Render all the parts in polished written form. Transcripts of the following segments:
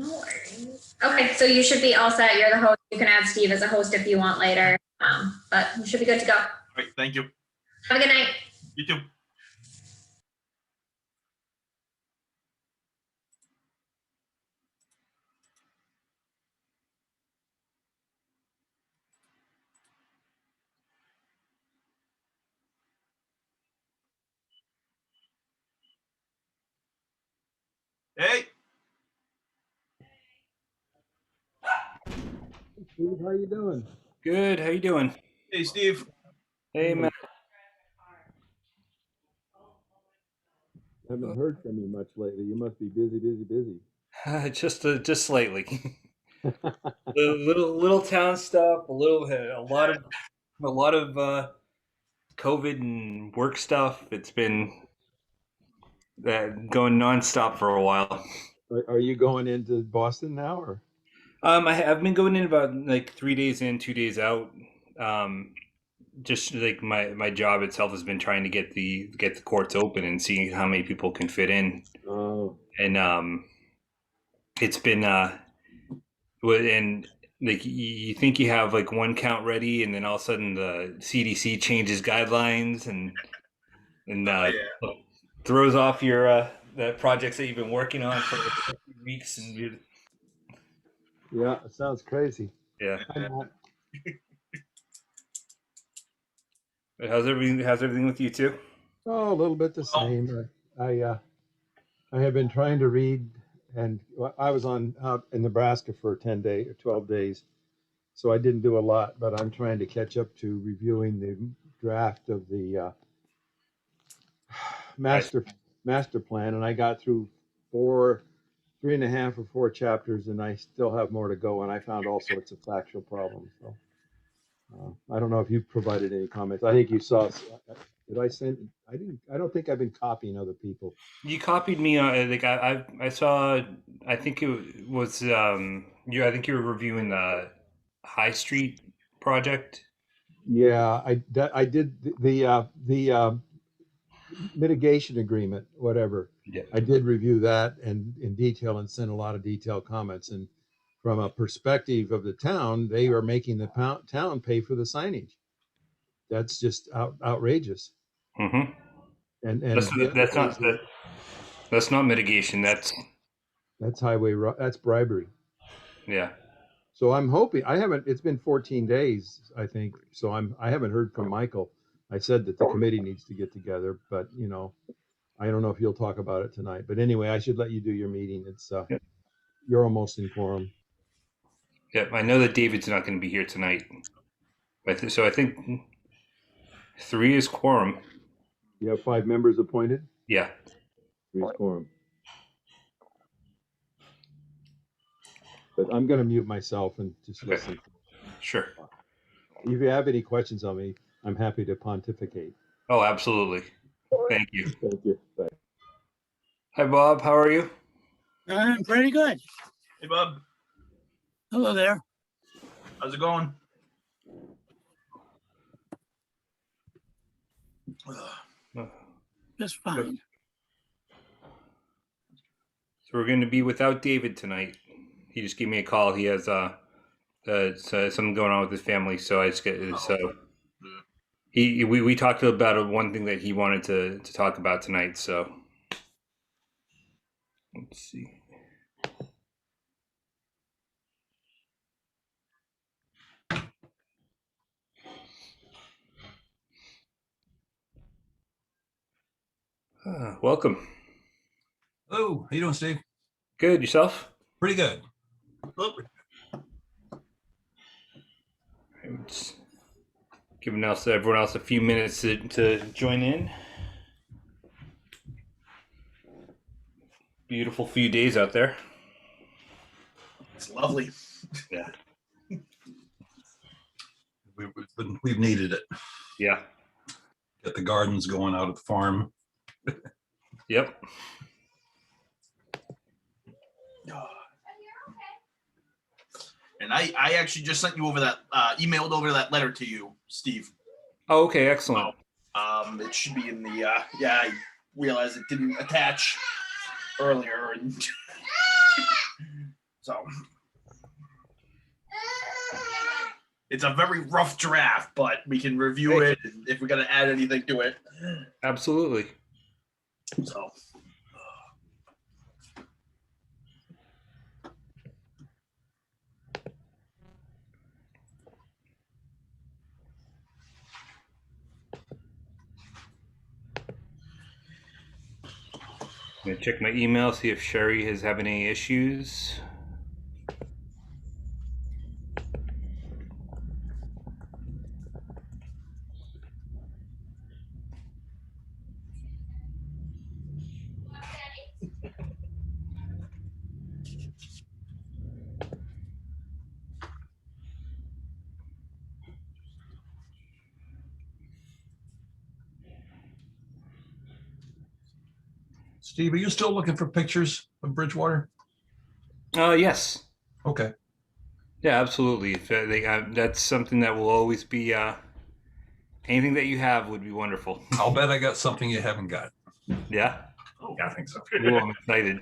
No worries. Okay, so you should be all set. You're the host. You can add Steve as a host if you want later, but you should be good to go. All right, thank you. Have a good night. You too. Hey. Steve, how you doing? Good. How you doing? Hey, Steve. Hey, Matt. Haven't heard from you much lately. You must be busy. Just slightly. little town stuff. A lot of COVID and work stuff. It's been going nonstop for a while. Are you going into Boston now, or? I've been going in about like 3 days in, 2 days out. Just like my job itself has been trying to get the courts open and seeing how many people can fit in. Oh. And it's been and like you think you have like one count ready, and then all of a sudden the CDC changes guidelines and throws off your the projects that you've been working on for a few weeks. And Yeah, it sounds crazy. yeah. How's everything with you too? Oh, a little bit the same. I have been trying to read, and I was out in Nebraska for 10 days or 12 days, so I didn't do a lot. But I'm trying to catch up to reviewing the draft of the master plan, and I got through 3.5 or 4 chapters, and I still have more to go. And I found all sorts of factual problems. So I don't know if you provided any comments. I think you saw. Did I send? I didn't. I don't think I've been copying other people. You copied me on like I saw. I think it was you. I think you were reviewing the High Street project. Yeah, I did the mitigation agreement, whatever. Yeah. I did review that and in detail and sent a lot of detailed comments. And from a perspective of the town, they are making the town pay for the signage. That's just outrageous. Mm-hmm. And that's not mitigation. That's that's bribery. Yeah. So I'm hoping it's been 14 days, I think. So I haven't heard from Michael. I said that the committee needs to get together, but I don't know if you'll talk about it tonight. But anyway, I should let you do your meeting. It's you're almost in quorum. Yeah, I know that David's not going to be here tonight. So I think 3 is quorum. You have 5 members appointed? Yeah. 3 is quorum. But I'm going to mute myself and just listen. Sure. If you have any questions on me, I'm happy to pontificate. Oh, absolutely. Thank you. Thank you. Bye. Hi, Bob. How are you? I'm pretty good. Hey, Bob. Hello there. How's it going? Just fine. So we're going to be without David tonight. He just gave me a call. He has something going on with his family, so I just get so. We talked about one thing that he wanted to talk about tonight. So let's see. Welcome. Hello, how you doing, Steve? Good. Yourself? Pretty good. Lovely. Just giving everyone else a few minutes to join in. Beautiful few days out there. It's lovely. Yeah. We've needed it. Yeah. Get the gardens going out at the farm. Yep. And I actually just sent you over that emailed over that letter to you, Steve. Oh, okay, excellent. It should be in the I realized it didn't attach earlier, and So it's a very rough draft, but we can review it if we got to add anything to it. Absolutely. So. I'm gonna check my email, see if Sherry is having any issues. Steve, are you still looking for pictures of Bridgewater? Yes. Okay. Yeah, absolutely. If that's something that will always be. Anything that you have would be wonderful. I'll bet I got something you haven't got. Yeah. Yeah, I think so. Ooh, I'm excited.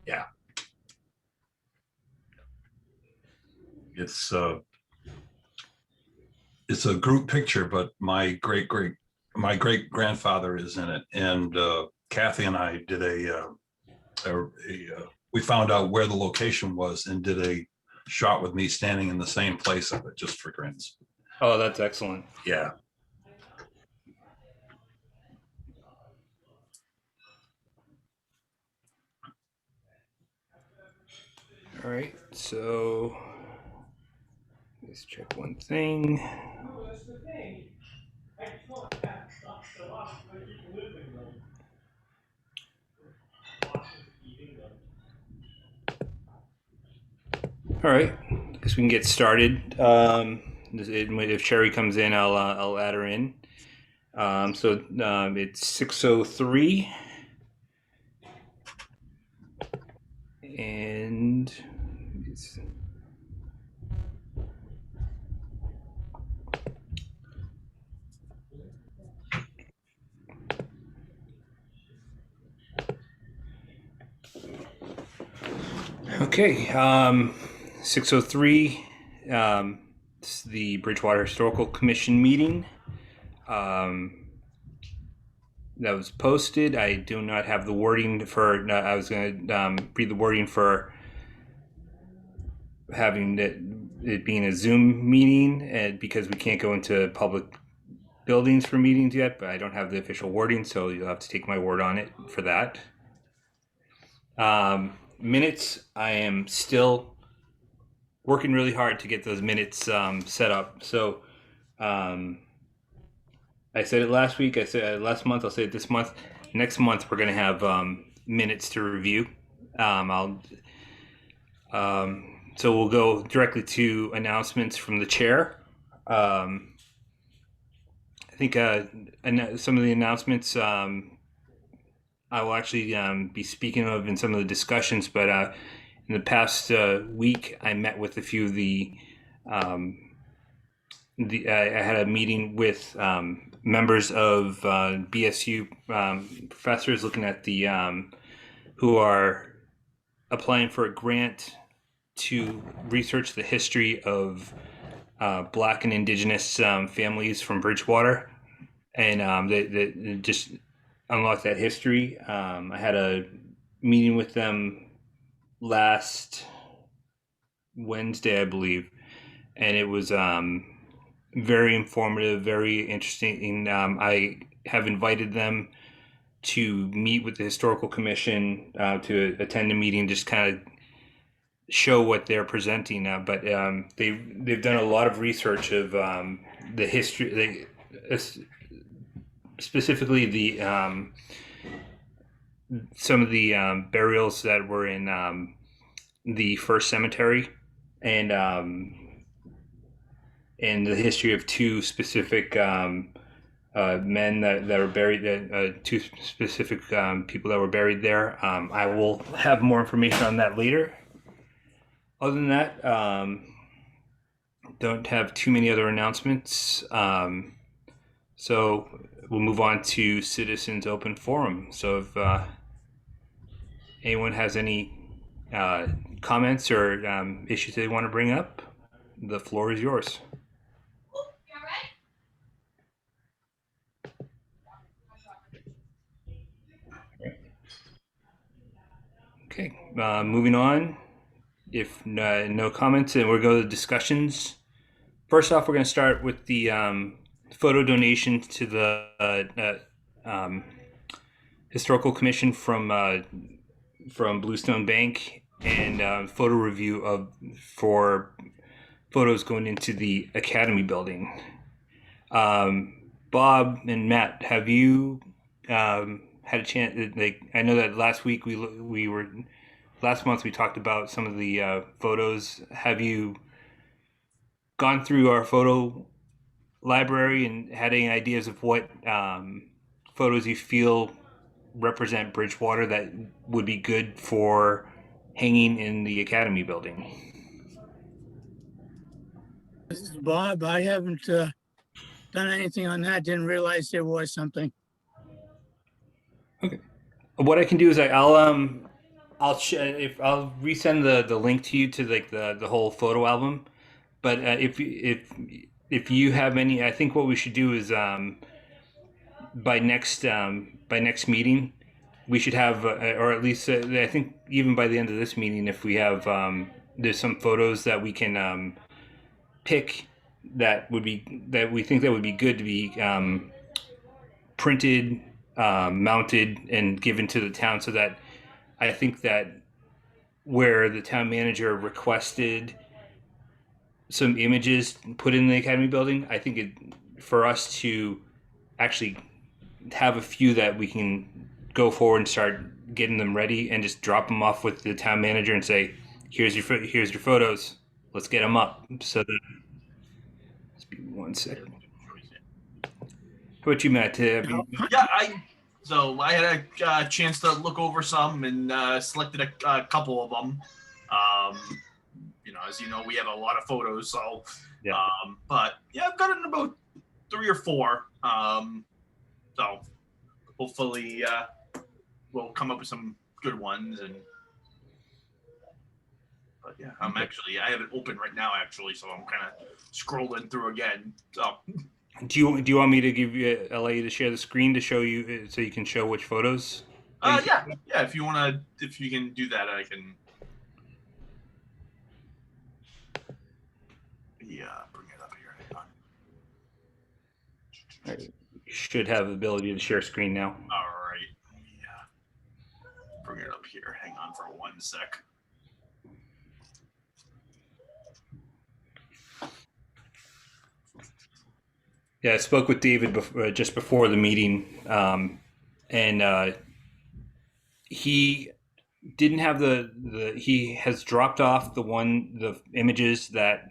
Yeah. It's a group picture, but my great grandfather is in it, and Kathy and I did we found out where the location was and did a shot with me standing in the same place of it just for grins. Oh, that's excellent. Yeah. All right, so let's check one thing. All right, I guess we can get started. If Sherry comes in, I'll add her in. It's 6:03, and okay. 6:03. It's the Bridgewater Historical Commission meeting. That was posted. I do not have the wording for. I was going to read the wording for having it being a Zoom meeting, and because we can't go into public buildings for meetings yet, but I don't have the official wording, so you'll have to take my word on it for that. Minutes. I am still working really hard to get those minutes set up. So. I said it last week. I said last month. I'll say it this month. Next month, we're going to have minutes to review. So we'll go directly to announcements from the chair. I think some of the announcements I will actually be speaking of in some of the discussions. But in the past week, I met with a few of I had a meeting with members of BSU professors looking at who are applying for a grant to research the history of Black and Indigenous families from Bridgewater, and they just unlock that history. I had a meeting with them last Wednesday, I believe, and it was very informative, very interesting. I have invited them to meet with the Historical Commission to attend a meeting, just kind of show what they're presenting now. But they've done a lot of research of the history, specifically some of the burials that were in the first cemetery, and the history of two specific men that were buried, two specific people that were buried there. I will have more information on that later. Other than that, don't have too many other announcements. So we'll move on to Citizens Open Forum. So if anyone has any comments or issues they want to bring up, the floor is yours. Okay, moving on. If no comments, and we'll go to discussions. First off, we're going to start with the photo donation to the historical commission from Bluestone Bank, and photo review for photos going into the Academy building. Bob and Matt, have you had a chance? Like, I know that last week last month we talked about some of the photos. Have you gone through our photo library and had any ideas of what photos you feel represent Bridgewater that would be good for hanging in the Academy building? This is Bob. I haven't done anything on that. Didn't realize there was something. Okay. What I can do is I'll resend the link to you to like the whole photo album. But if you have any, I think what we should do is by next meeting, we should have, or at least I think even by the end of this meeting, if we have there's some photos that we can pick that we think that would be good to be printed, mounted, and given to the town, so that I think that where the town manager requested some images put in the Academy building, I think for us to actually have a few that we can go forward and start getting them ready and just drop them off with the town manager and say, here's your photos, let's get them up. So that, let's be 1 second. How about you, Matt? Yeah, I had a chance to look over some and selected a couple of them. As you know, we have a lot of photos, so Yeah. But yeah, I've got it in about 3 or 4. So hopefully we'll come up with some good ones. But yeah, I have it open right now actually, so I'm kind of scrolling through again. So Do you want me to allow you to share the screen to show you so you can show which photos? yeah. If you can do that, I can. Yeah, bring it up here. Hang on. You should have the ability to share screen now. All right. Yeah. Bring it up here. Hang on for 1 sec. Yeah, I spoke with David just before the meeting, and he didn't have he has dropped off the images that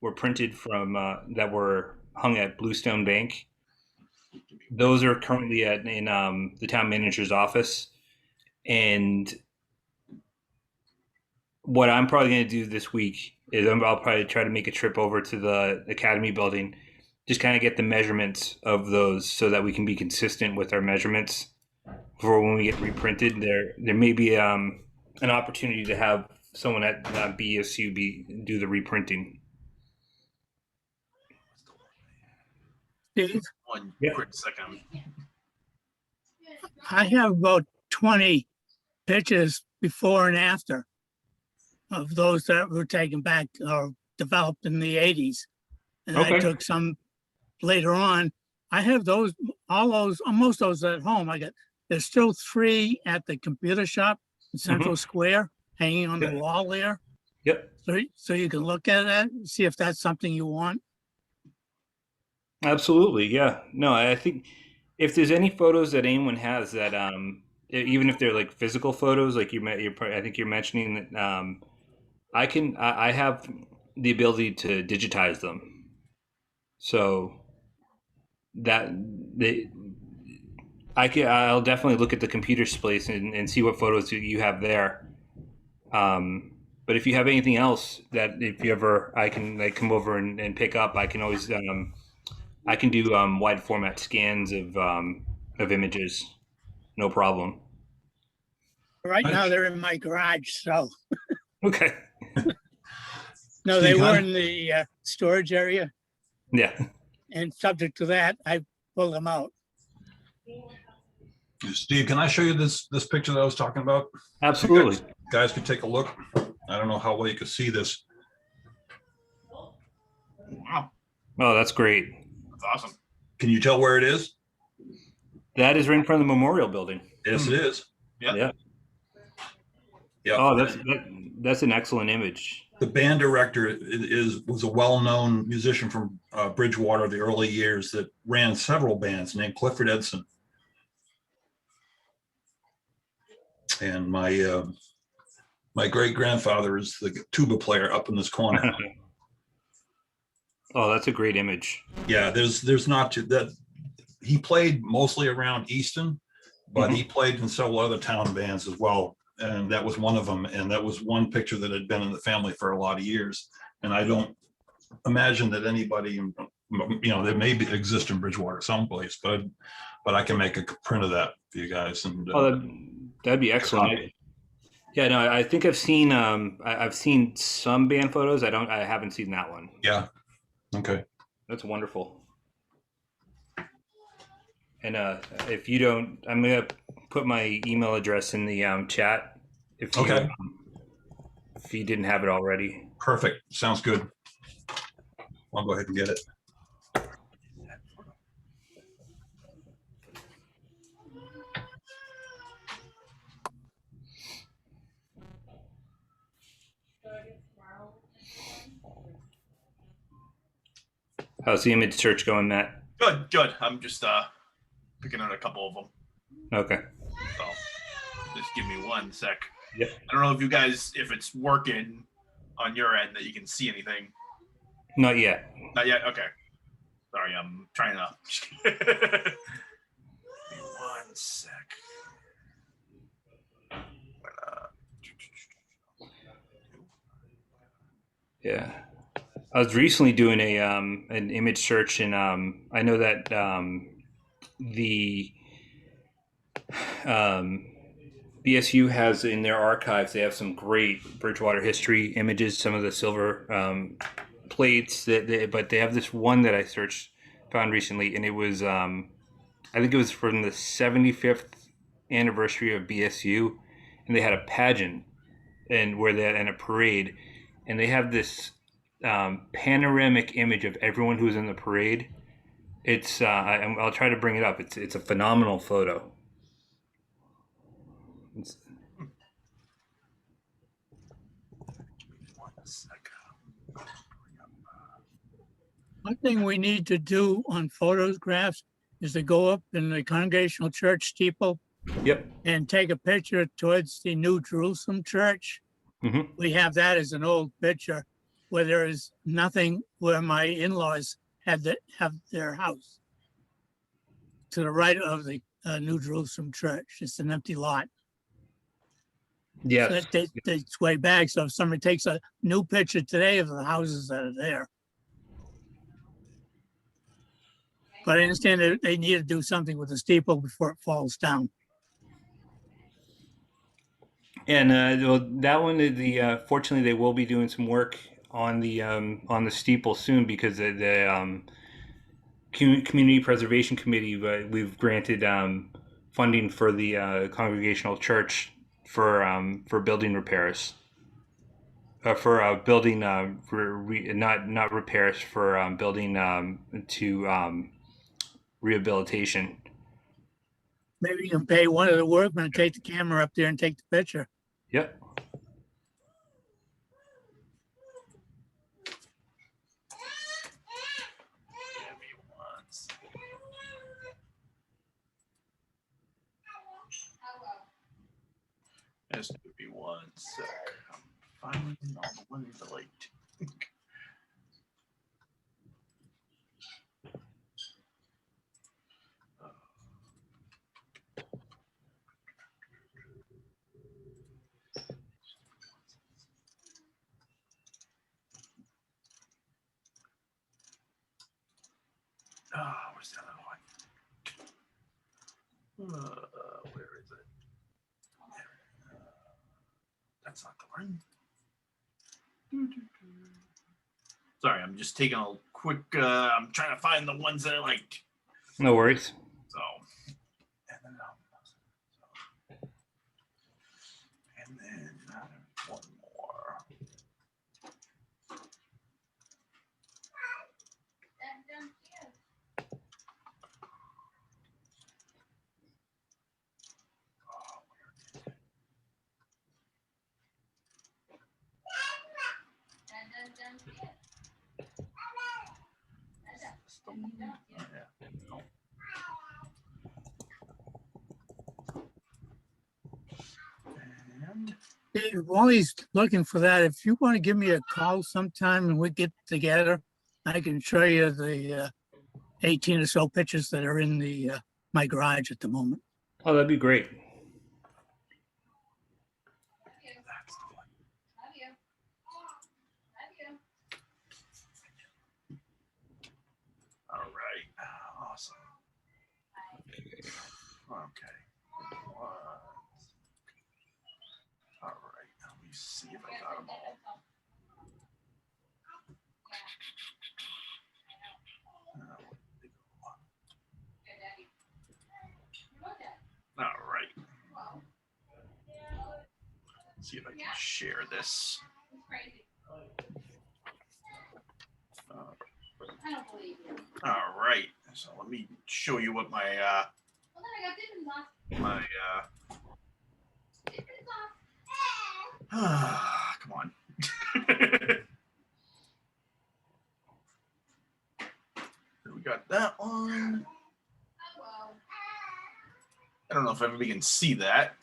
were printed from that were hung at Bluestone Bank. Those are currently in the town manager's office, and what I'm probably going to do this week is I'll probably try to make a trip over to the Academy building, just kind of get the measurements of those so that we can be consistent with our measurements for when we get reprinted. There may be an opportunity to have someone at BSU do the reprinting. Steve, One Yeah. quick second. I have about 20 pictures before and after of those that were taken back or developed in the 80s. And Okay. I took some later on. I have most of those at home. There's still 3 at the computer shop in Central Square hanging on the Yeah. wall there. Yep. So you can look at that and see if that's something you want. Absolutely, yeah. No, I think if there's any photos that anyone has that, even if they're like physical photos, like I think you're mentioning that, I have the ability to digitize them, so that I'll definitely look at the computer space and see what photos you have there. But if you have anything else that I can like come over and pick up, I can always. I can do wide format scans of images, no problem. Right now, they're in my garage, so, Okay. no, they Steve, were how- in the storage area, Yeah. and subject to that, I pulled them out. Steve, can I show you this picture that I was talking about? Absolutely. Guys could take a look. I don't know how well you could see this. Wow, Oh, that's great. that's awesome. Can you tell where it is? That is right in front of the memorial building. Yes, it is. Yeah. Yeah. Yeah. Oh, that's an excellent image. The band director was a well-known musician from Bridgewater, the early years, that ran several bands named Clifford Edson. And my great grandfather is the tuba player up in this corner. Oh, that's a great image. Yeah, there's not that he played mostly around Easton, but he played in several other town bands as well. And that was one of them. And that was one picture that had been in the family for a lot of years. And I don't imagine that anybody, there may exist in Bridgewater someplace, but I can make a print of that for you guys. And Oh, that'd be excellent. Yeah, no, I think I've seen I've seen some band photos. I haven't seen that one. yeah, okay. That's wonderful. And if you don't, I'm gonna put my email address in the chat. If you, Okay. If you didn't have it already. Perfect. Sounds good. I'll go ahead and get it. How's the image search going, Matt? Good. I'm just picking out a couple of them. Okay. So just give me one sec. Yep. I don't know if you guys, if it's working on your end that you can see anything. Not yet. Not yet. Okay. Sorry, I'm trying to. Give me one sec. Yeah. I was recently doing an image search, and I know that the BSU has in their archives, they have some great Bridgewater history images, some of the silver plates but they have this one that I found recently, and it was I think it was from the 75th anniversary of BSU, and they had a pageant and a parade, and they have this panoramic image of everyone who's in the parade. It's I'll try to bring it up. It's a phenomenal photo. One thing we need to do on photographs is to go up in the Congregational Church steeple Yep. and take a picture towards the New Jerusalem Church. Mhm. We have that as an old picture where there is nothing, where my in-laws have their house. To the right of the New Jerusalem Church, it's an empty lot. Yes. So that dates way back. So if somebody takes a new picture today of the houses that are there. But I understand that they need to do something with the steeple before it falls down. And well, that one, fortunately, they will be doing some work on the steeple soon, because the Community Preservation Committee, we've granted funding for the Congregational Church for building repairs. For building, not repairs, for building to rehabilitation. Maybe you can pay one of the workmen to take the camera up there and take the picture. Yep. Just give me one sec. I'm finding all the ones I liked. Where's the other one? Where is it? That's not the one. Sorry, I'm just taking a quick. I'm trying to find the ones that I liked. No worries. So, and then one more. And While he's looking for that, if you want to give me a call sometime and we get together, I can show you the 18 or so pictures that are in the my garage at the moment. Oh, that'd be great. that's the one. All right. Awesome. Okay. All right. Let me see if I got them all. All right. See if I can share this. All right. So let me show you what my come on. We got that one. I don't know if everybody can see that.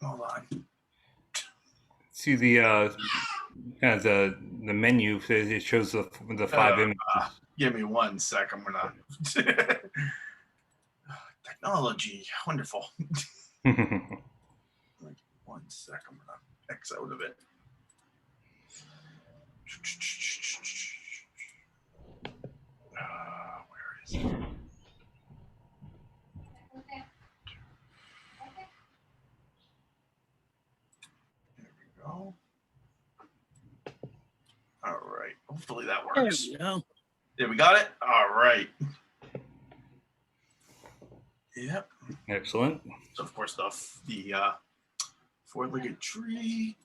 Hold on. See the kind of the menu. It shows the 5 images. Give me 1 sec. I'm gonna technology, wonderful. 1 sec. I'm gonna X out of it. Where is it? There we go. All right. Hopefully that There works. we go. Yeah, we got it. All right. Yep. Excellent. So of course the four-legged tree.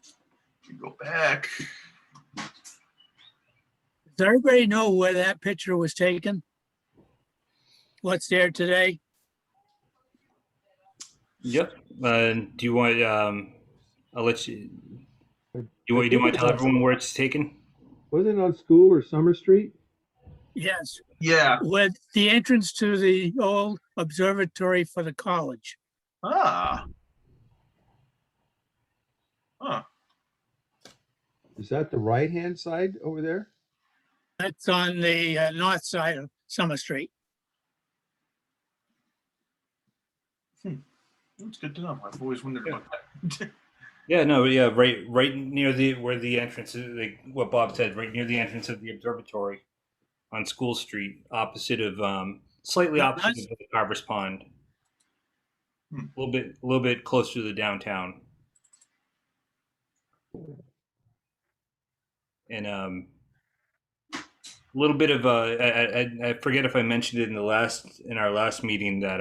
You go back. Does everybody know where that picture was taken? What's there today? Yep. Do you want? I'll let you. Do you want to tell everyone where it's taken? Wasn't it on School or Summer Street? Yes, Yeah. with the entrance to the old observatory for the college. Ah. Huh. Is that the right-hand side over there? That's on the north side of Summer Street. That's good to know. I've always wondered about that. Yeah. No. Yeah. Right near where the entrance is. Like what Bob said. Right near the entrance of the observatory on School Street, opposite of slightly No, opposite that's- of the Carver's Pond. Hmm. A little bit closer to the downtown. And a little bit of I forget if I mentioned it in our last meeting that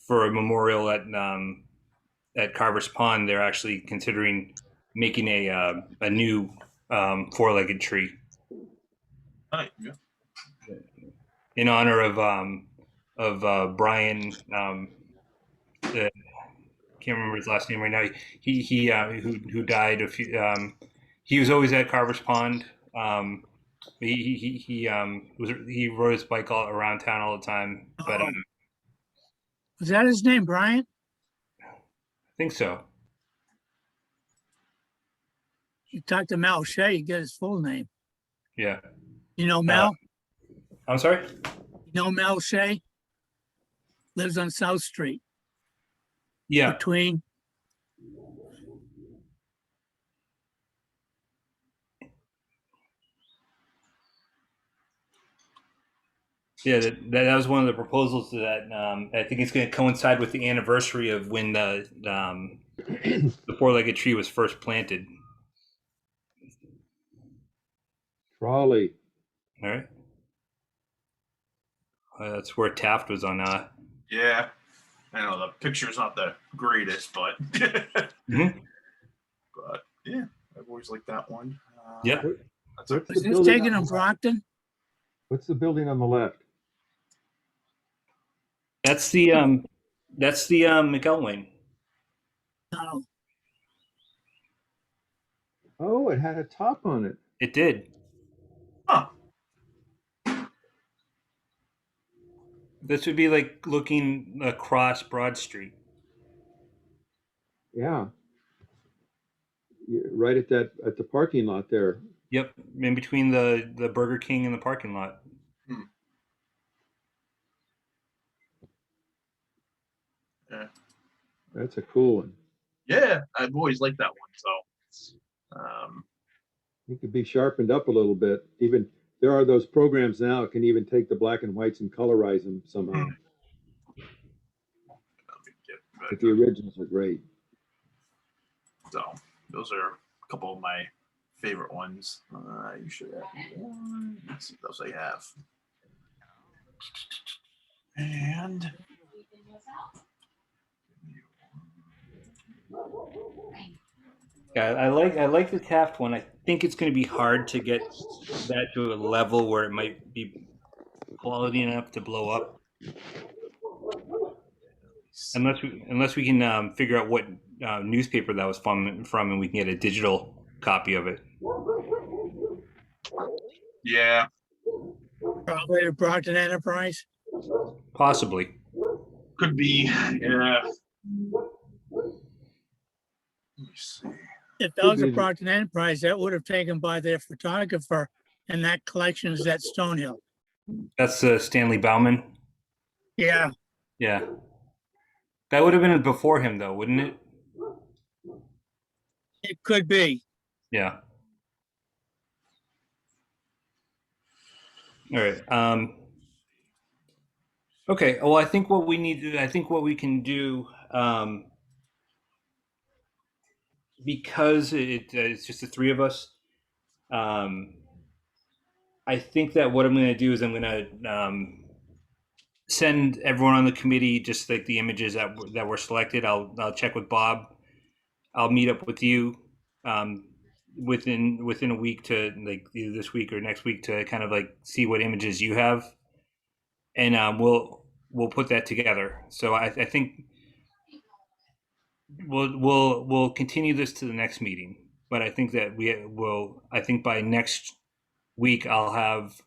for a memorial at Carver's Pond, they're actually considering making a new 4-legged tree Right. Yeah. in honor of Brian. Can't remember his last name right now. He who died a few. He was always at Carver's Pond. He rode his bike all around town all the time. But I Was that his name, Brian? think so. You talk to Mel Shea, you get his full name. Yeah. You know Mel? I'm sorry. You know Mel Shea? Lives on South Street Yeah. between. Yeah, that was one of the proposals to that. I think it's going to coincide with the anniversary of when the four-legged tree was first planted. Trolley. All right. That's where Taft was on. Yeah. I know the picture's not the greatest, but Mhm. but yeah, I've always liked that one. Yeah. That's What's Was the this building taken on in the left? Brockton? What's the building on the left? That's the McElwain. No. Oh, it had a top on it. It did. Huh. This would be like looking across Broad Street. Yeah. Right at the parking lot there. Yep, in between the Burger King and the parking lot. Yeah. That's a cool one. Yeah, I've always liked that one. So, It could be sharpened up a little bit. Even there are those programs now that can even take the black and whites and colorize them somehow. let me get back But the originals are great. So those are a couple of my favorite ones. You should have one. Let's see what else I have. And Yeah, I like the Taft one. I think it's going to be hard to get that to a level where it might be quality enough to blow up, unless we can figure out what newspaper that was from, and we can get a digital copy of it. yeah, Probably the Brockton Enterprise. Possibly. could be. Yeah. Let me see. If that was a be. Brockton Enterprise, that would have taken by their photographer, and that collection is at Stonehill. That's Stanley Bauman. Yeah, Yeah, that would have been before him, though, wouldn't it? it could be. Yeah. All right. Okay. Well, I think what we can do, because it's just the three of us. I think that what I'm going to do is I'm going to send everyone on the committee just like the images that were selected. I'll check with Bob. I'll meet up with you within a week to like either this week or next week to kind of like see what images you have, and we'll put that together. So I think we'll continue this to the next meeting, but I think that we will. I think by next week I'll have,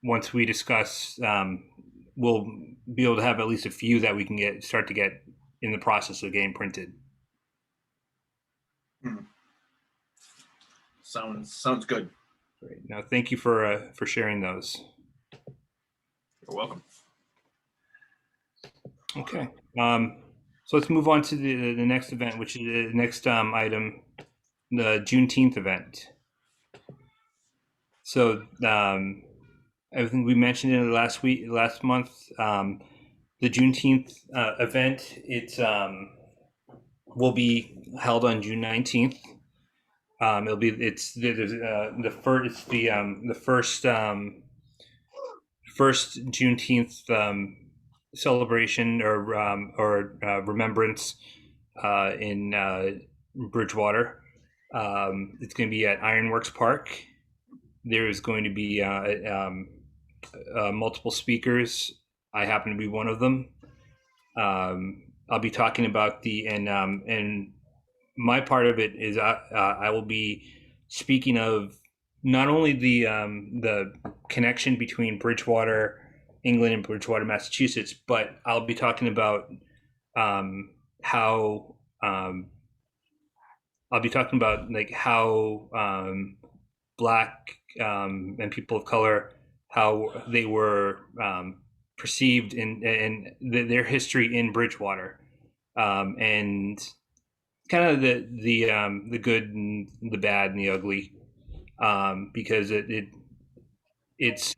once we discuss, we'll be able to have at least a few that we can start to get in the process of getting printed. Sounds good. Great. Now, thank you for sharing those. You're welcome. Okay. So let's move on to the next event, which is the next item, the Juneteenth event. So I think we mentioned it last month. The Juneteenth event, will be held on June 19th. First Juneteenth celebration or remembrance in Bridgewater. It's going to be at Ironworks Park. There is going to be multiple speakers. I happen to be one of them. I'll be talking about and my part of it is I will be speaking of not only the connection between Bridgewater, England, and Bridgewater, Massachusetts, but I'll be talking about how I'll be talking about like how Black and people of color, how they were perceived in their history in Bridgewater, and kind of the good and the bad and the ugly, because it's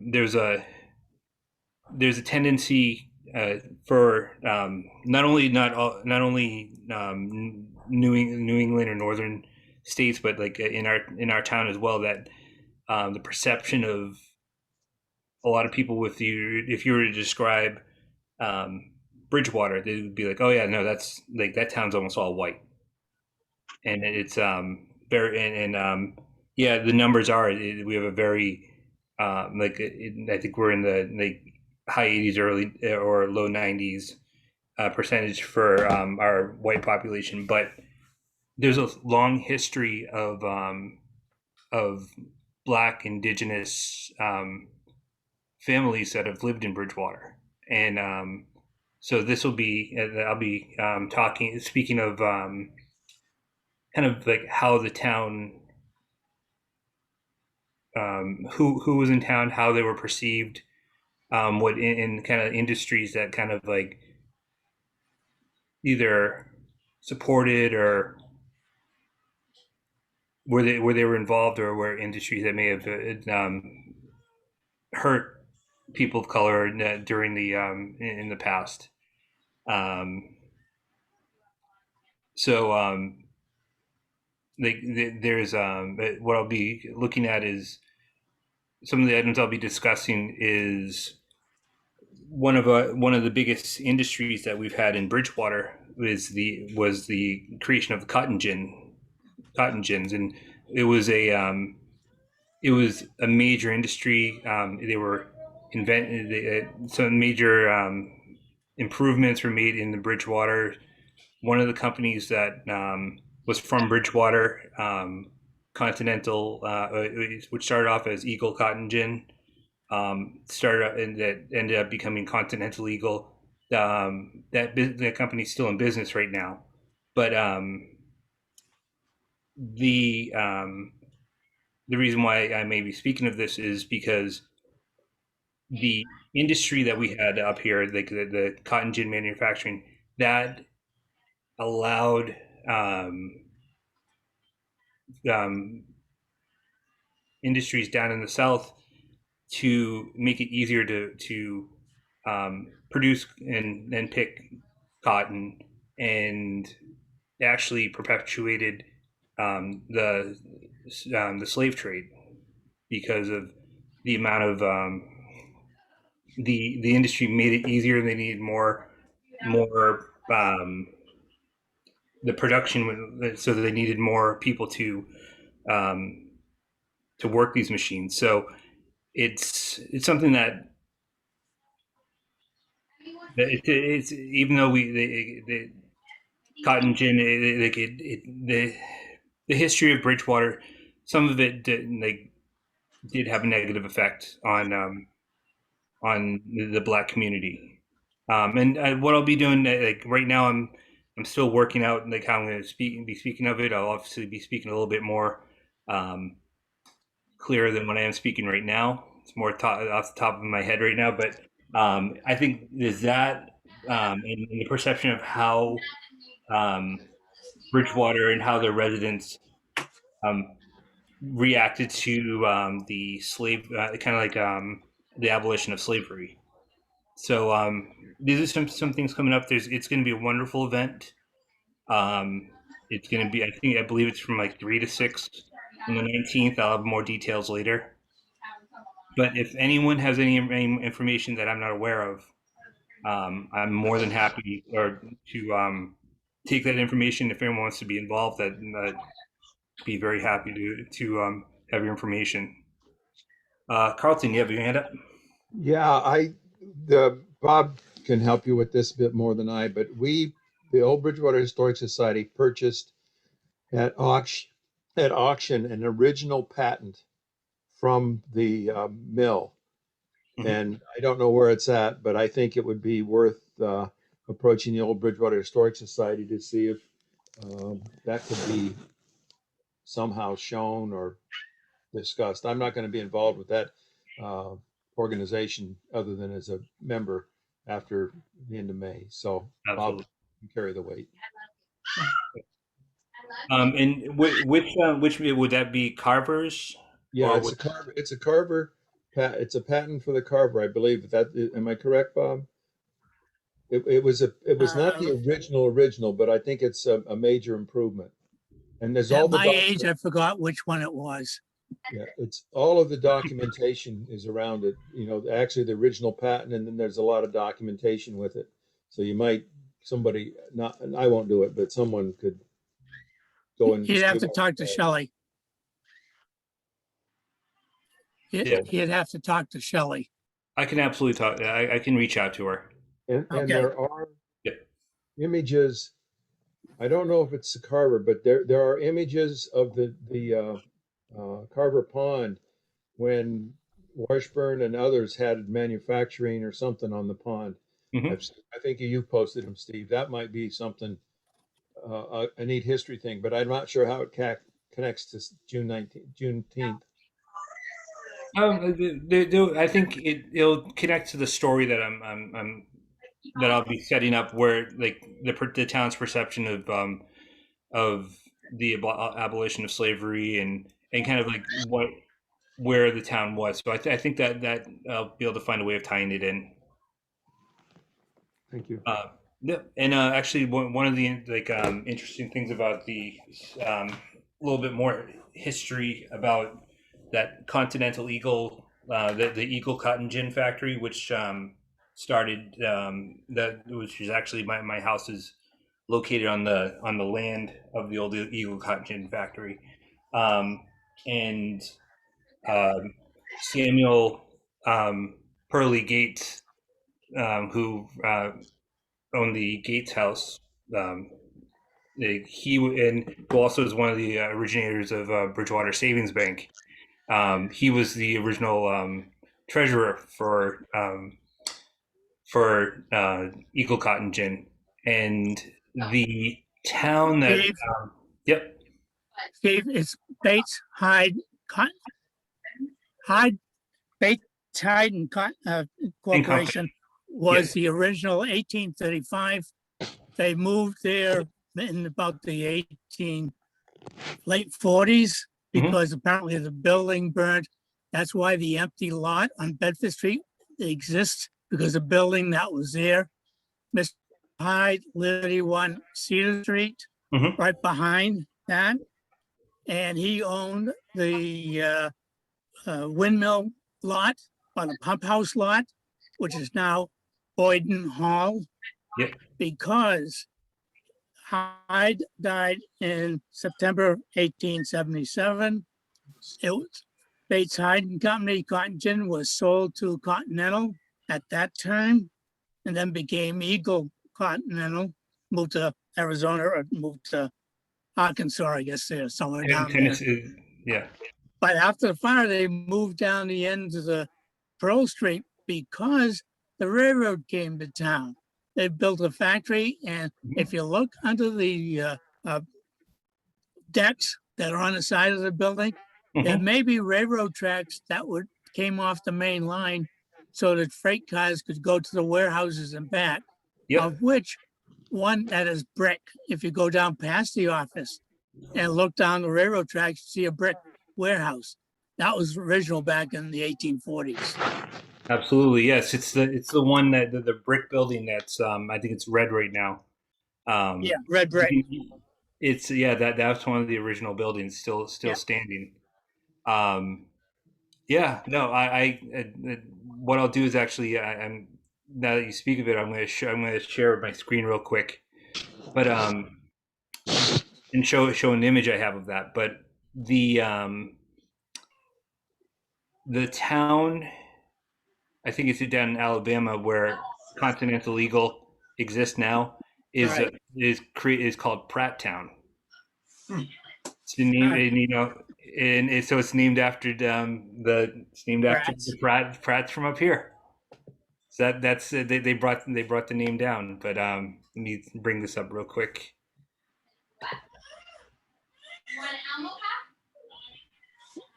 there's a tendency for not only New England or northern states, but like in our town as well, that the perception of a lot of people with you, if you were to describe Bridgewater, they would be like, oh yeah, no, that's like that town's almost all white, and it's very yeah, the numbers are we have a very I think we're in the like high 80s, early or low 90s percentage for our white population, but there's a long history of Black Indigenous families that have lived in Bridgewater, and so this will be I'll be speaking of kind of like how the town, who was in town, how they were perceived, what in kind of industries that kind of like either supported or where they were involved, or where industries that may have hurt people of color during the in the past. Um, so there's what I'll be looking at is some of the items I'll be discussing is one of the biggest industries that we've had in Bridgewater was the creation of the cotton gins, and it was a major industry. They were invented. Some major improvements were made in the Bridgewater. One of the companies that was from Bridgewater, Continental, which started off as Eagle Cotton Gin, started and that ended up becoming Continental Eagle. That company's still in business right now, but the reason why I may be speaking of this is because the industry that we had up here, like the cotton gin manufacturing, that allowed um, industries down in the South to make it easier to produce and pick cotton, and actually perpetuated the slave trade because of the amount of the industry made it easier. They needed more the production, so that they needed more people to work these machines. So it's something that it's even though the cotton gin, the history of Bridgewater, some of it did have a negative effect on the Black community. And what I'll be doing, like right now, I'm still working out like how I'm going to be speaking of it. I'll obviously be speaking a little bit more clearer than what I am speaking right now. It's more off the top of my head right now, but I think is that in the perception of how Bridgewater and how their residents um, reacted to the slave, kind of like the abolition of slavery. So these are some things coming up. It's going to be a wonderful event. It's going to be, I believe it's from like 3 to 6 on the 19th. I'll have more details later. But if anyone has any information that I'm not aware of, I'm more than happy to take that information. If anyone wants to be involved, that be very happy to have your information. Carlton, you have your hand up? Yeah, the Bob can help you with this a bit more than I, but the Old Bridgewater Historic Society purchased at auction an original patent from the mill. Mhm. And I don't know where it's at, but I think it would be worth approaching the Old Bridgewater Historic Society to see if that could be somehow shown or discussed. I'm not going to be involved with that uh, organization other than as a member after the end of May. So Bob Absolutely. can carry the weight. And which would that be, Carver's? Yeah, Or it's a Carver. It's a Carver. It's a patent for the Carver, I believe. Am I correct, Bob? It was not the original, but I think it's a major improvement. And there's all At the my age, I forgot which one it was. yeah, it's all of the documentation is around it. You know, actually the original patent, and then there's a lot of documentation with it. So you might somebody not, and I won't do it, but someone could go and You'd have see to what talk to it says. Shelley. Yeah. You'd have to talk to Shelley. I can absolutely talk. I can reach out to her. And Okay. there are Yeah. images. I don't know if it's the Carver, but there are images of the Carver Pond when Washburn and others had manufacturing or something on the pond. Mhm. I think you posted them, Steve. That might be something a neat history thing, but I'm not sure how it connects to Juneteenth. I think it'll connect to the story that that I'll be setting up, where like the town's perception of the abolition of slavery and kind of like where the town was. So I think that I'll be able to find a way of tying it in. Thank you. Yeah, and actually, one of the like interesting things about the little bit more history about that Continental Eagle, the Eagle Cotton Gin factory, which started which is actually my house is located on the land of the old Eagle Cotton Gin factory, and Samuel Pearlie Gates, who owned the Gates House. He and who also is one of the originators of Bridgewater Savings Bank. He was the original treasurer for Eagle Cotton Gin, and the town that Steve, yep. Steve, it's Bates Hyde Bates Hyde and Corporation was the original 1835. They moved there in about the late 40s because apparently the building burned. That's why the empty lot on Bedford Street exists, because the building that was there. Mr. Hyde lived on Cedar Street, right behind that. And he owned the windmill lot, or the pump house lot, which is now Boyden Hall. Yep. Because Hyde died in September 1877. It was Bates Hyde and Company Cotton Gin was sold to Continental at that time, and then became Eagle Continental, moved to Arizona or moved to Arkansas, I guess, there somewhere down there. Yeah. But after the fire, they moved down the end of the Pearl Street because the railroad came to town. They built a factory, and if you look under the decks that are on the side of the building, there may be railroad tracks that came off the main line so that freight cars could go to the warehouses and back, of which one that is brick. If you go down past the office and look down the railroad tracks, you see a brick warehouse. That was original back in the 1840s. Absolutely, yes. It's the one that the brick building that's I think it's red right now. Yeah, red brick. It's that's one of the original buildings still standing. Yeah, no, I what I'll do is actually I'm now that you speak of it, I'm going to share my screen real quick, but and show an image I have of that. But the town, I think it's down in Alabama where Continental Eagle exists now, is called Pratt Town. It's the name, and so it's named after the Pratts from up here. So that's they brought the name down. But let me bring this up real quick.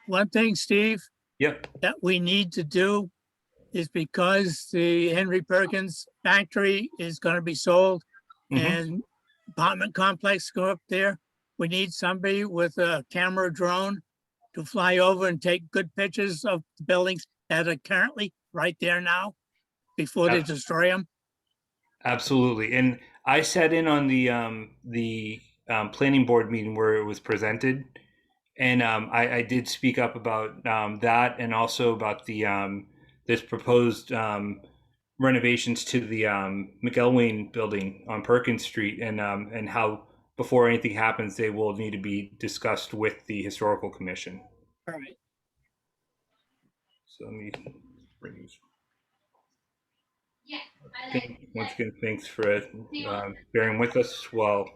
One thing, Steve, Yep. that we need to do is, because the Henry Perkins factory is going to be sold and apartment complex go up there, we need somebody with a camera drone to fly over and take good pictures of the buildings that are currently right there now before they destroy them. Absolutely. And I sat in on the planning board meeting where it was presented, and I did speak up about that, and also about the this proposed renovations to the McElwain building on Perkins Street, and how before anything happens, they will need to be discussed with the historical commission. All right. So let me bring these. Yeah. Once again, thanks for bearing with us while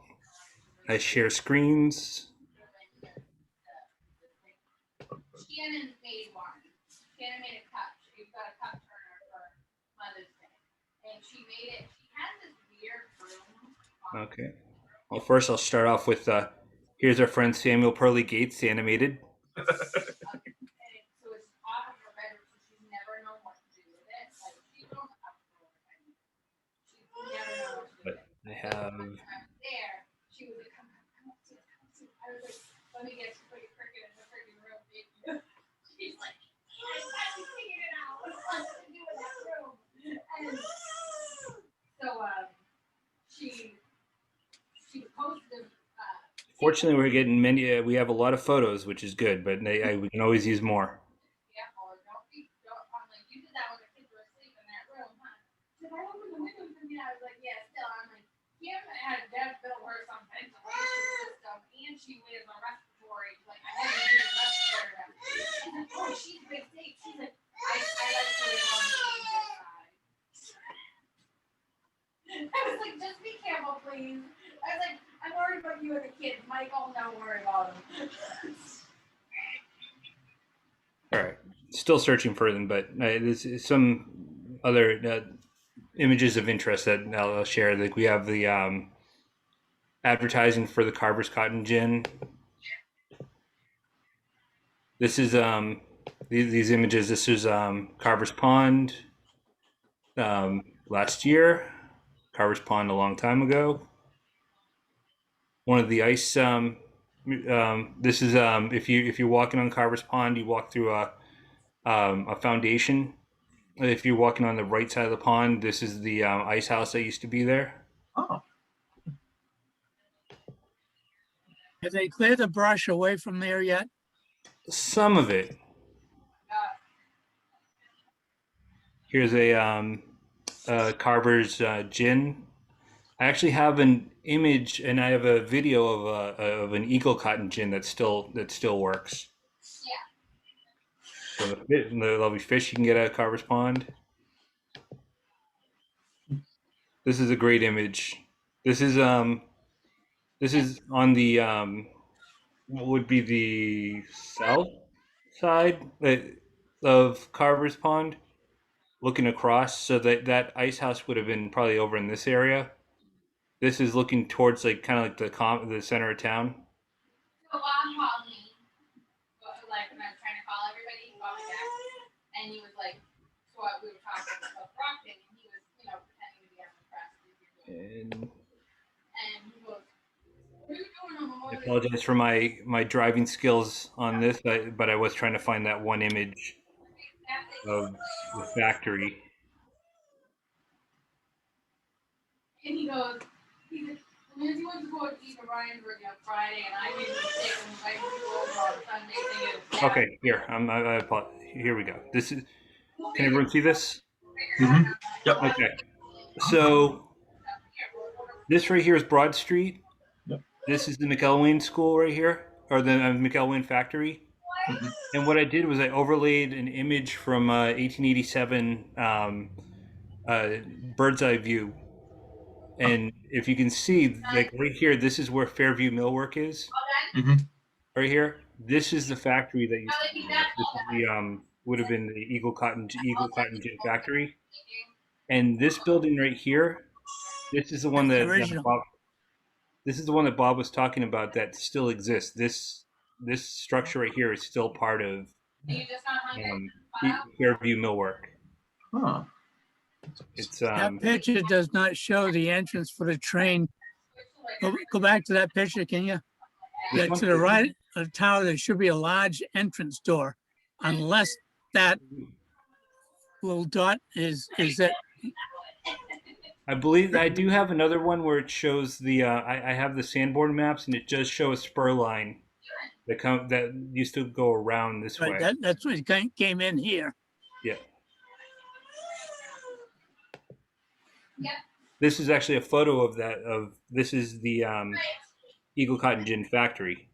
I share screens. Shannon made one. Shannon made a cup. She's got a cup turner for Mother's Day. And she made it. She has this weird room. Okay. Well, first I'll start off with here's our friend Samuel Pearly Gates animated. So it's off of her bedroom, so she's never known what to do with it. Like, she don't know how to do it. She's never known what to do with it. I have. When I was there, she was like, come up to it. I was like, let me get you pretty cricket in the freaking room, baby. She's like, I figured it out. What to do in that room? And so she posted. Fortunately, we're getting many. We have a lot of photos, which is good, but we can always use more. Yeah, or don't. I'm like, you did that when the kids were asleep in that room, huh? Did I open the window for me? I was like, yeah, still. I'm like, Kim had Deb built her some ventilation system, and she wears a respiratory. Like, I had to do a respirator. She's like, oh, she's big safe. She's like, I like to live on the dangerous side. I was like, just be careful, please. I was like, I'm worried about you and the kids. Michael, don't worry about him. All right, still searching for them, but there's some other images of interest that I'll share. Like we have the advertising for the Carver's Cotton Gin. This is these images. This is Carver's Pond last year. Carver's Pond a long time ago. One of the ice. This is if you're walking on Carver's Pond, you walk through a foundation. If you're walking on the right side of the pond, this is the ice house that used to be there. Oh, Have they cleared the brush away from there yet? Some of it. Here's a Carver's gin. I actually have an image, and I have a video of an Eagle Cotton gin that still works. Yeah. So the lovely fish you can get at Carver's Pond. This is a great image. This is on the what would be the south side of Carver's Pond, looking across. So that ice house would have been probably over in this area. This is looking towards like kind of like the center of town. So Bob called me, like when I was trying to call everybody, he called me back, and he was like, so we were talking about Brockton, and he was, pretending to be on the press. And he goes, what are you doing on Memorial? I apologize for my driving skills on this, but I was trying to find that one image of the factory. And he goes, Lindsay went to go to Steve Ryanburg on Friday, and I made a mistake and invited people over on Sunday thinking. Okay, here here we go. This is. Can everyone see this? Mm-hmm. Yep. Okay. So this right here is Broad Street. Yep. This is the McElwain School right here, or the McElwain factory. Mm-hmm. And what I did was I overlaid an image from 1887 bird's eye view. And if you can see, like right here, this is where Fairview Millwork is. Mm-hmm. Right here, this is the factory that used to be there. This is the would have been the Eagle Cotton Gin factory. And this building right here, this is the one that Bob was talking about that still exists. This structure right here is still part of Fairview Millwork. Huh. It's That picture does not show the entrance for the train. Go back to that picture, can you? Yeah, to the right of the tower, there should be a large entrance door, unless that little dot is it. I believe I do have another one where it shows the. I have the Sanborn maps, and it does show a spur line that used to go around this Right, way. that's what came in here. Yeah. Yep. This is actually a photo of that. This is the Eagle Cotton Gin factory.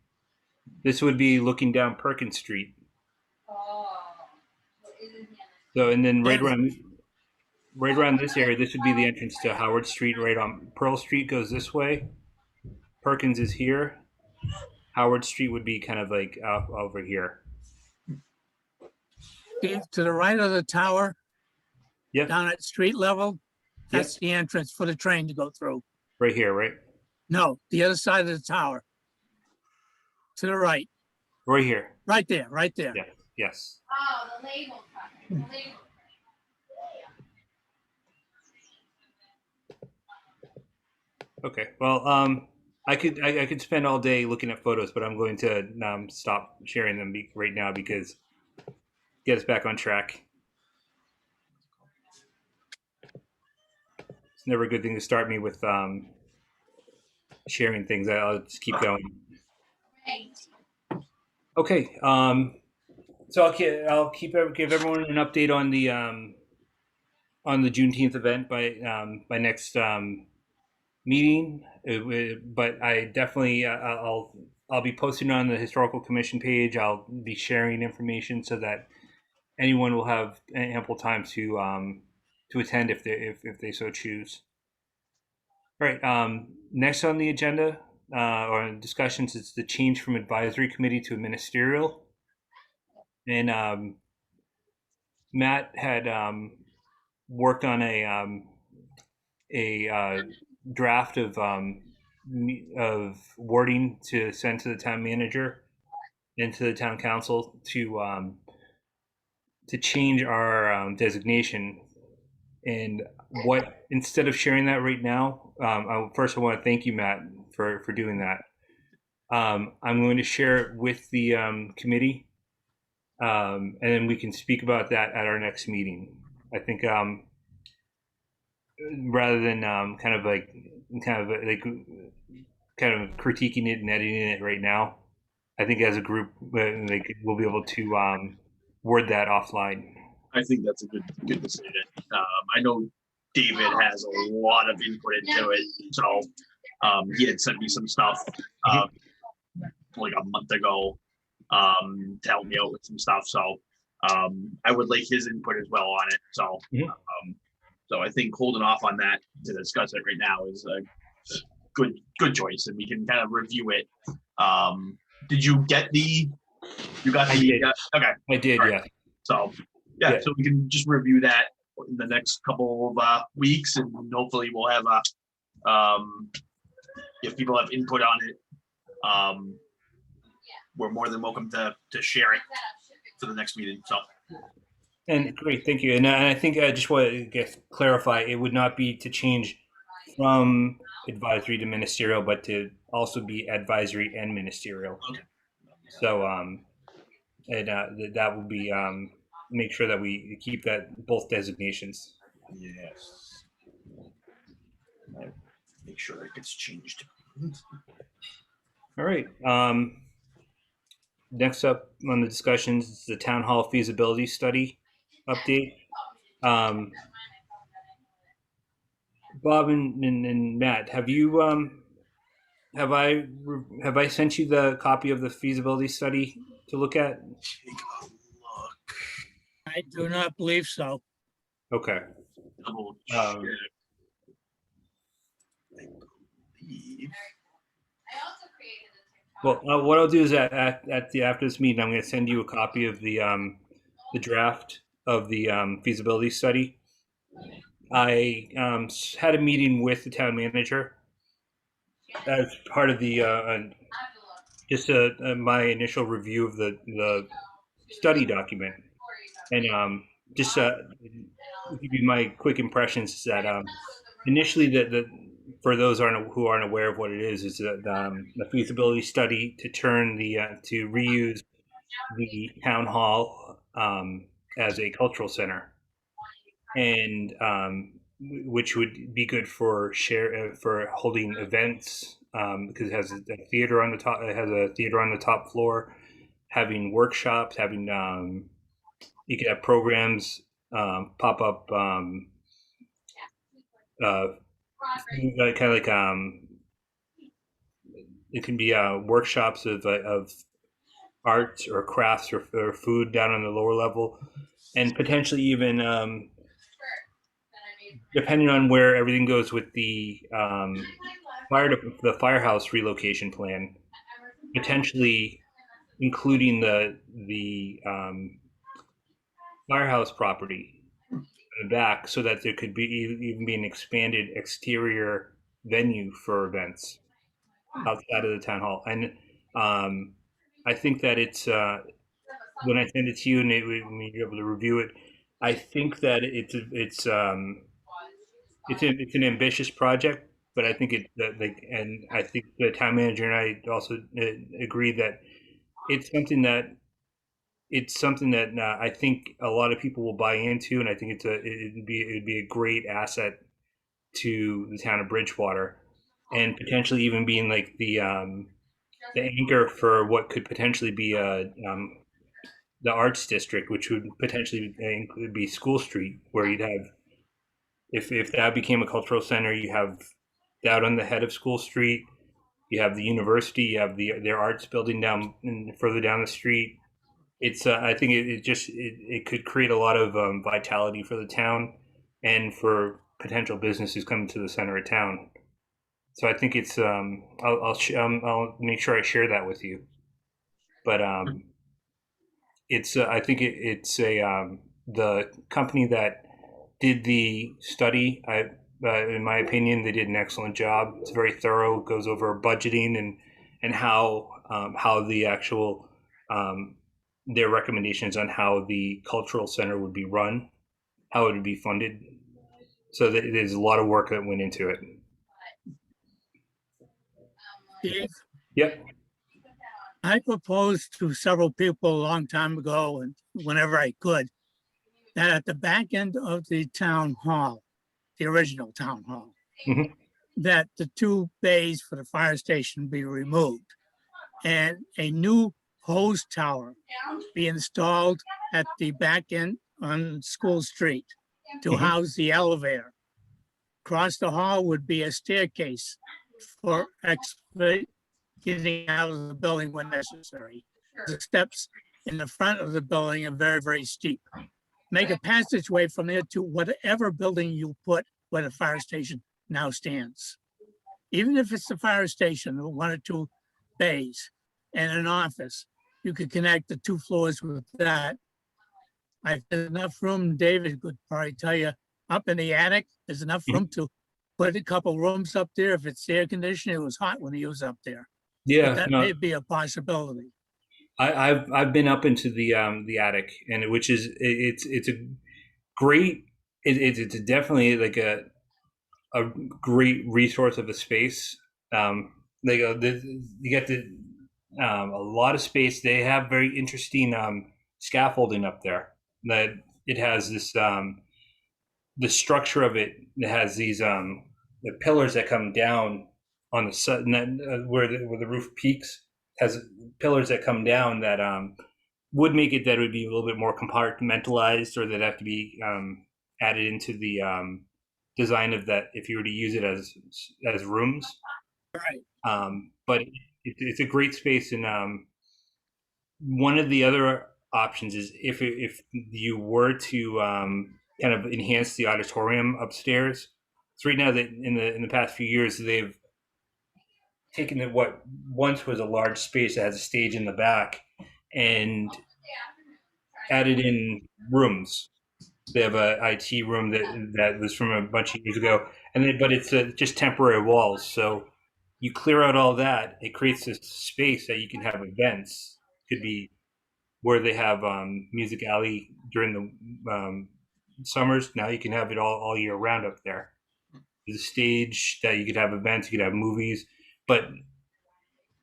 This would be looking down Perkins Street. Oh. Well, isn't he So, and then Yeah. right around this area, this would be the entrance to Howard Street. Right on Pearl Street goes this way. Perkins is here. Howard Street would be kind of like over here. To the right of the tower, Yeah, down at street level, that's the entrance for the train to go through. right here, right? No, the other side of the tower. To the right, Right here. right there, right there. Yeah. Yes. Oh, the label company. The label. Okay. Well, I could spend all day looking at photos, but I'm going to stop sharing them right now because get us back on track. It's never a good thing to start me with sharing things. I'll just keep going. Right. Okay. So I'll give everyone an update on the Juneteenth event by next meeting. But I definitely I'll be posting on the historical commission page. I'll be sharing information so that anyone will have ample time to attend if they so choose. All right. Next on the agenda or discussions is the change from advisory committee to ministerial. And Matt had worked on a draft of wording to send to the town manager and to the town council to change our designation. And what instead of sharing that right now, first I want to thank you, Matt, for doing that. I'm going to share it with the committee. And then we can speak about that at our next meeting. I think rather than kind of critiquing it and editing it right now, I think as a group we'll be able to word that offline. I think that's a good decision. I know David has a lot of input into it, so he had sent me some stuff like a month ago to help me out with some stuff. So I would like his input as well on it. So so I think holding off on that to discuss it right now is a good choice, and we can kind of review it. Did you get the? You got the? I did. Okay. I did. Right. Yeah. So yeah, so we can just review that in the next couple of weeks, and hopefully we'll have if people have input on it, we're more than welcome to share it for the next meeting. So. And great, thank you. And I think I just want to clarify, it would not be to change from advisory to ministerial, but to also be advisory and ministerial. Okay. So and that will be make sure that we keep that both designations. Yes. Make sure it gets changed. All right. Next up on the discussions is the town hall feasibility study update. Bob and Matt, have you have I sent you the copy of the feasibility study to look at? Take a look. I do not believe so. Okay. Double check. I believe. I also created a TikTok. Well, what I'll do is after this meeting, I'm going to send you a copy of the draft of the feasibility study. I had a meeting with the town manager as part of the just my initial review of the study document, and just give you my quick impressions. Is that initially the for those who aren't aware of what it is that the feasibility study to turn to reuse the town hall as a cultural center, and which would be good for for holding events, because it has a theater on the top. It has a theater on the top floor, having workshops, having you could have programs, pop up, uh, kind of like it can be workshops of arts or crafts or food down on the lower level, and potentially even depending on where everything goes with the the firehouse relocation plan, potentially including the firehouse property in the back, so that there could be even be an expanded exterior venue for events outside of the town hall. And I think that it's when I send it to you and when you're able to review it, I think that it's an ambitious project, but I think and I think the town manager and I also agree that it's something that I think a lot of people will buy into, and I think it'd be a great asset to the town of Bridgewater, and potentially even being like the anchor for what could potentially be the arts district, which would potentially include be School Street, where you'd have if that became a cultural center, you have out on the head of School Street, you have the university, you have their arts building down further down the street. It's I think it could create a lot of vitality for the town and for potential businesses coming to the center of town. So I think it's I'll make sure I share that with you. But it's I think it's a the company that did the study. In my opinion, they did an excellent job. It's very thorough. Goes over budgeting and how the actual their recommendations on how the cultural center would be run, how it would be funded. So there's a lot of work that went into it. Steve, Yep. I proposed to several people a long time ago, and whenever I could, that at the back end of the town hall, the original town hall, Mhm. that the two bays for the fire station be removed and a new hose tower be installed at the back end on School Street to Mhm. house the elevator. Across the hall would be a staircase for getting out of the building when necessary. The steps in the front of the building are very, very steep. Make a passageway from there to whatever building you put where the fire station now stands. Even if it's the fire station, one or two bays and an office, you could connect the two floors with that. I've enough room, David could probably tell you, up in the attic, there's enough room to put a couple rooms up there. If it's air conditioning, it was hot when he was up there. Yeah, But that no, may be a possibility. I've been up into the attic, and which is it's a great it's definitely like a great resource of a space. Like you get a lot of space. They have very interesting scaffolding up there. That it has this the structure of it. It has these the pillars that come down on the side, where the roof peaks has pillars that come down that would make it that it would be a little bit more compartmentalized, or that have to be added into the design of that if you were to use it as rooms. Right. But it's a great space, and one of the other options is if you were to kind of enhance the auditorium upstairs. So right now, that in the past few years, they've taken what once was a large space that has a stage in the back and added in rooms. They have a IT room that was from a bunch of years ago, but it's just temporary walls. So you clear out all that, it creates this space that you can have events. Could be where they have music alley during the summers. Now you can have it all year round up there. There's a stage that you could have events, you could have movies. But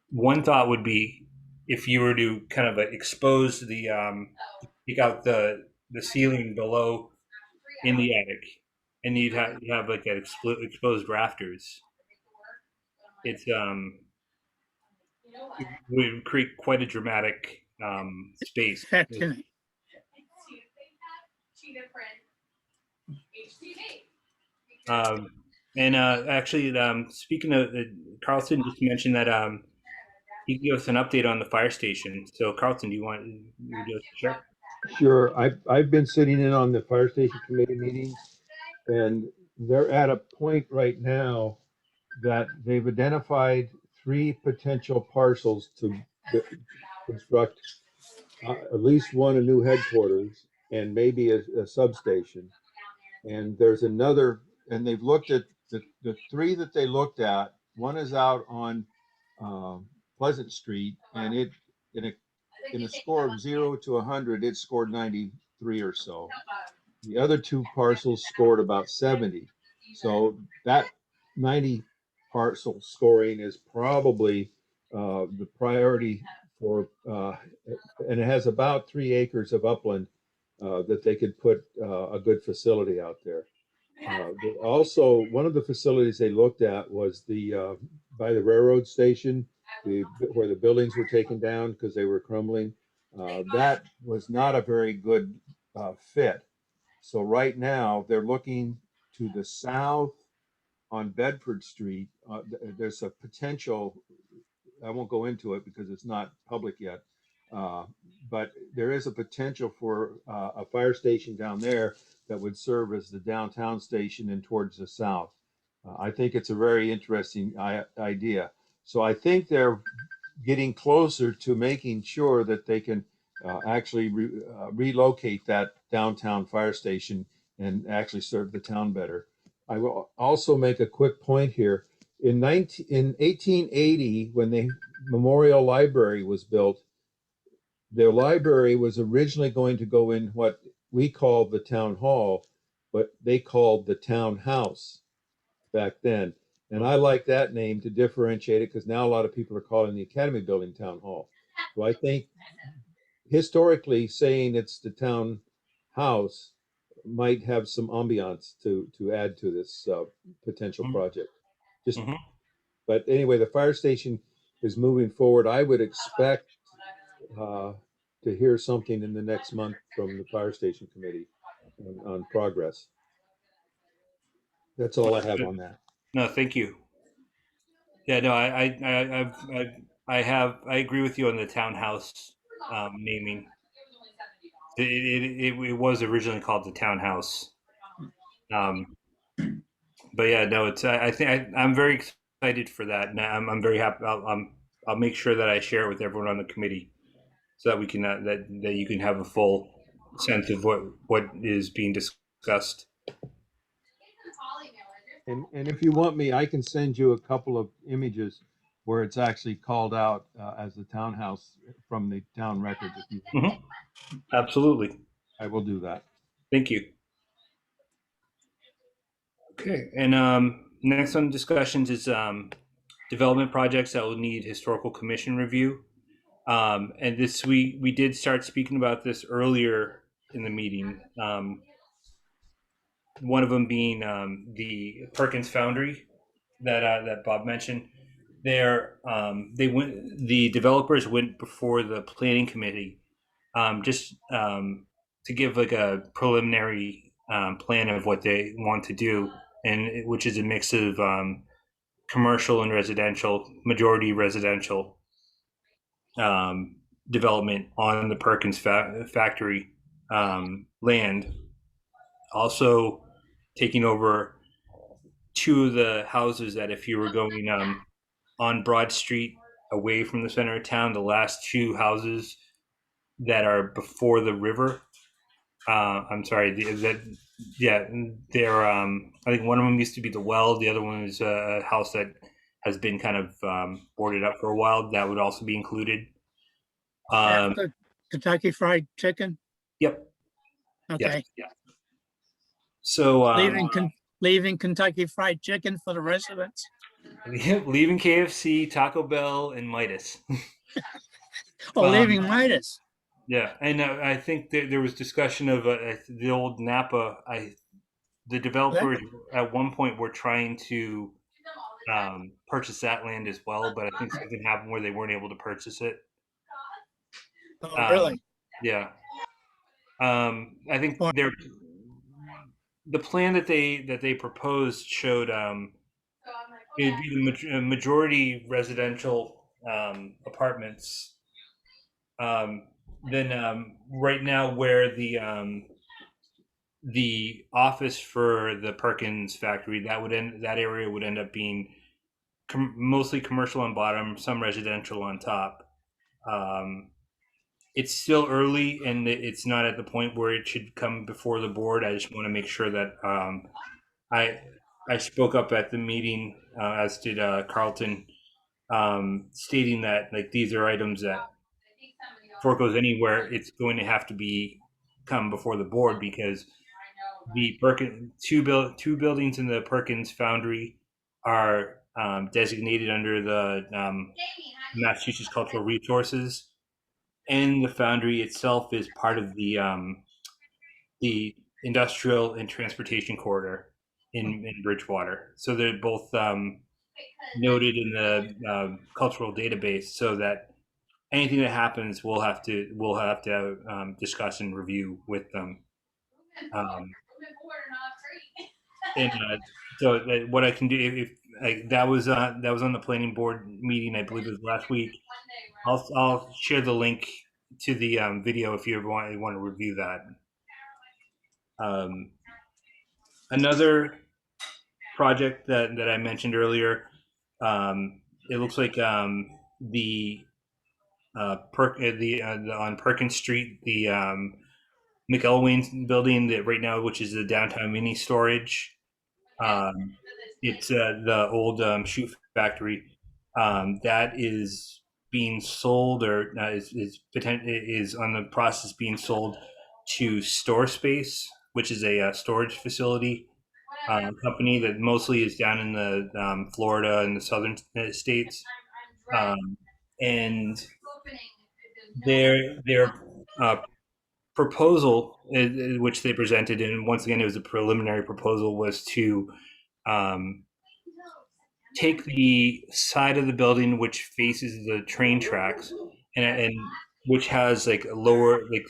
one thought would be if you were to kind of expose take out the ceiling below in the attic, and you'd have like an exposed rafters. It's it would create quite a dramatic space. Effect in it. And actually, speaking of Carlton, just mentioned that he can give us an update on the fire station. So, Carlton, do you want to do a share? Sure. I've been sitting in on the fire station committee meetings, and they're at a point right now that they've identified 3 potential parcels to construct at least one a new headquarters and maybe a substation. And there's another, and they've looked at the 3 that they looked at. One is out on Pleasant Street, and it in a score of 0 to 100, it scored 93 or so. The other 2 parcels scored about 70. So that 90 parcel scoring is probably the priority for, and it has about 3 acres of upland that they could put a good facility out there. Also, one of the facilities they looked at was the by the railroad station, where the buildings were taken down because they were crumbling. That was not a very good fit. So right now they're looking to the south on Bedford Street. There's a potential. I won't go into it because it's not public yet. But there is a potential for a fire station down there that would serve as the downtown station and towards the south. I think it's a very interesting idea. So I think they're getting closer to making sure that they can actually relocate that downtown fire station and actually serve the town better. I will also make a quick point here. In 1880, when the Memorial Library was built, the library was originally going to go in what we called the town hall, but they called the townhouse back then. And I like that name to differentiate it because now a lot of people are calling the Academy building town hall. So I think historically saying it's the town house might have some ambiance to add to this potential project. Just, but anyway, the fire station is moving forward. I would expect to hear something in the next month from the fire station committee on progress. That's all I have on that. No, thank you. Yeah, no, I agree with you on the townhouse naming. It was originally called the townhouse. But yeah, no, it's I think I'm very excited for that, and I'm very happy. I'll make sure that I share it with everyone on the committee, so that we can that you can have a full sense of what is being discussed. And if you want me, I can send you a couple of images where it's actually called out as the townhouse from the town records. If you Absolutely. I will do that. Thank you. Okay, and next on discussions is development projects that will need historical commission review. And this we did start speaking about this earlier in the meeting. One of them being the Perkins Foundry that Bob mentioned. The developers went before the planning committee just to give like a preliminary plan of what they want to do, and which is a mix of commercial and residential, majority residential development on the Perkins factory land. Also taking over 2 of the houses that if you were going on Broad Street away from the center of town, the last 2 houses that are before the river. I'm sorry, they're I think one of them used to be the well. The other one is a house that has been kind of boarded up for a while. That would also be included. Kentucky Fried Chicken. Yep. Okay. Yeah. So leaving Kentucky Fried Chicken for the residents. Leaving KFC, Taco Bell, and Midas. Leaving Midas. Yeah, and I think there was discussion of the old Napa. the developers at one point were trying to purchase that land as well, but I think something happened where they weren't able to purchase it. Oh, really? Yeah. I think the plan that they proposed showed it'd be the majority residential apartments. Then right now, where the office for the Perkins factory, that area would end up being mostly commercial on bottom, some residential on top. It's still early and it's not at the point where it should come before the board. I just want to make sure that I spoke up at the meeting, as did Carlton, stating that like these are items that before it goes anywhere, it's going to have to come before the board, because the Perkins two buildings in the Perkins Foundry are designated under the Massachusetts Cultural Resources, and the foundry itself is part of the industrial and transportation corridor in Bridgewater. So they're both noted in the cultural database, so that anything that happens, we'll have to discuss and review with them. And so what I can do, if that was on the planning board meeting, I believe it was last week. I'll share the link to the video if you ever want to review that. Another project that I mentioned earlier, it looks like the on Perkins Street, the McElwain building that right now, which is the downtown mini storage. It's the old shoe factory that is being sold, or is on the process being sold to Store Space, which is a storage facility company that mostly is down in the Florida and the southern states, and their proposal, which they presented, and once again it was a preliminary proposal, was to take the side of the building which faces the train tracks, and which has like a lower, like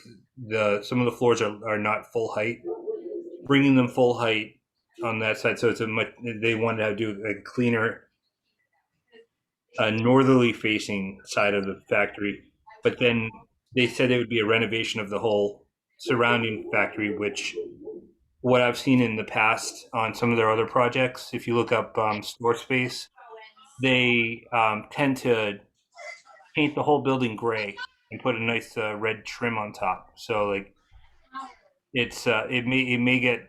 some of the floors are not full height, bringing them full height on that side. So it's they wanted to do a cleaner northerly facing side of the factory, but then they said it would be a renovation of the whole surrounding factory, which what I've seen in the past on some of their other projects, if you look up Store Space, they tend to paint the whole building gray and put a nice red trim on top. So like it may get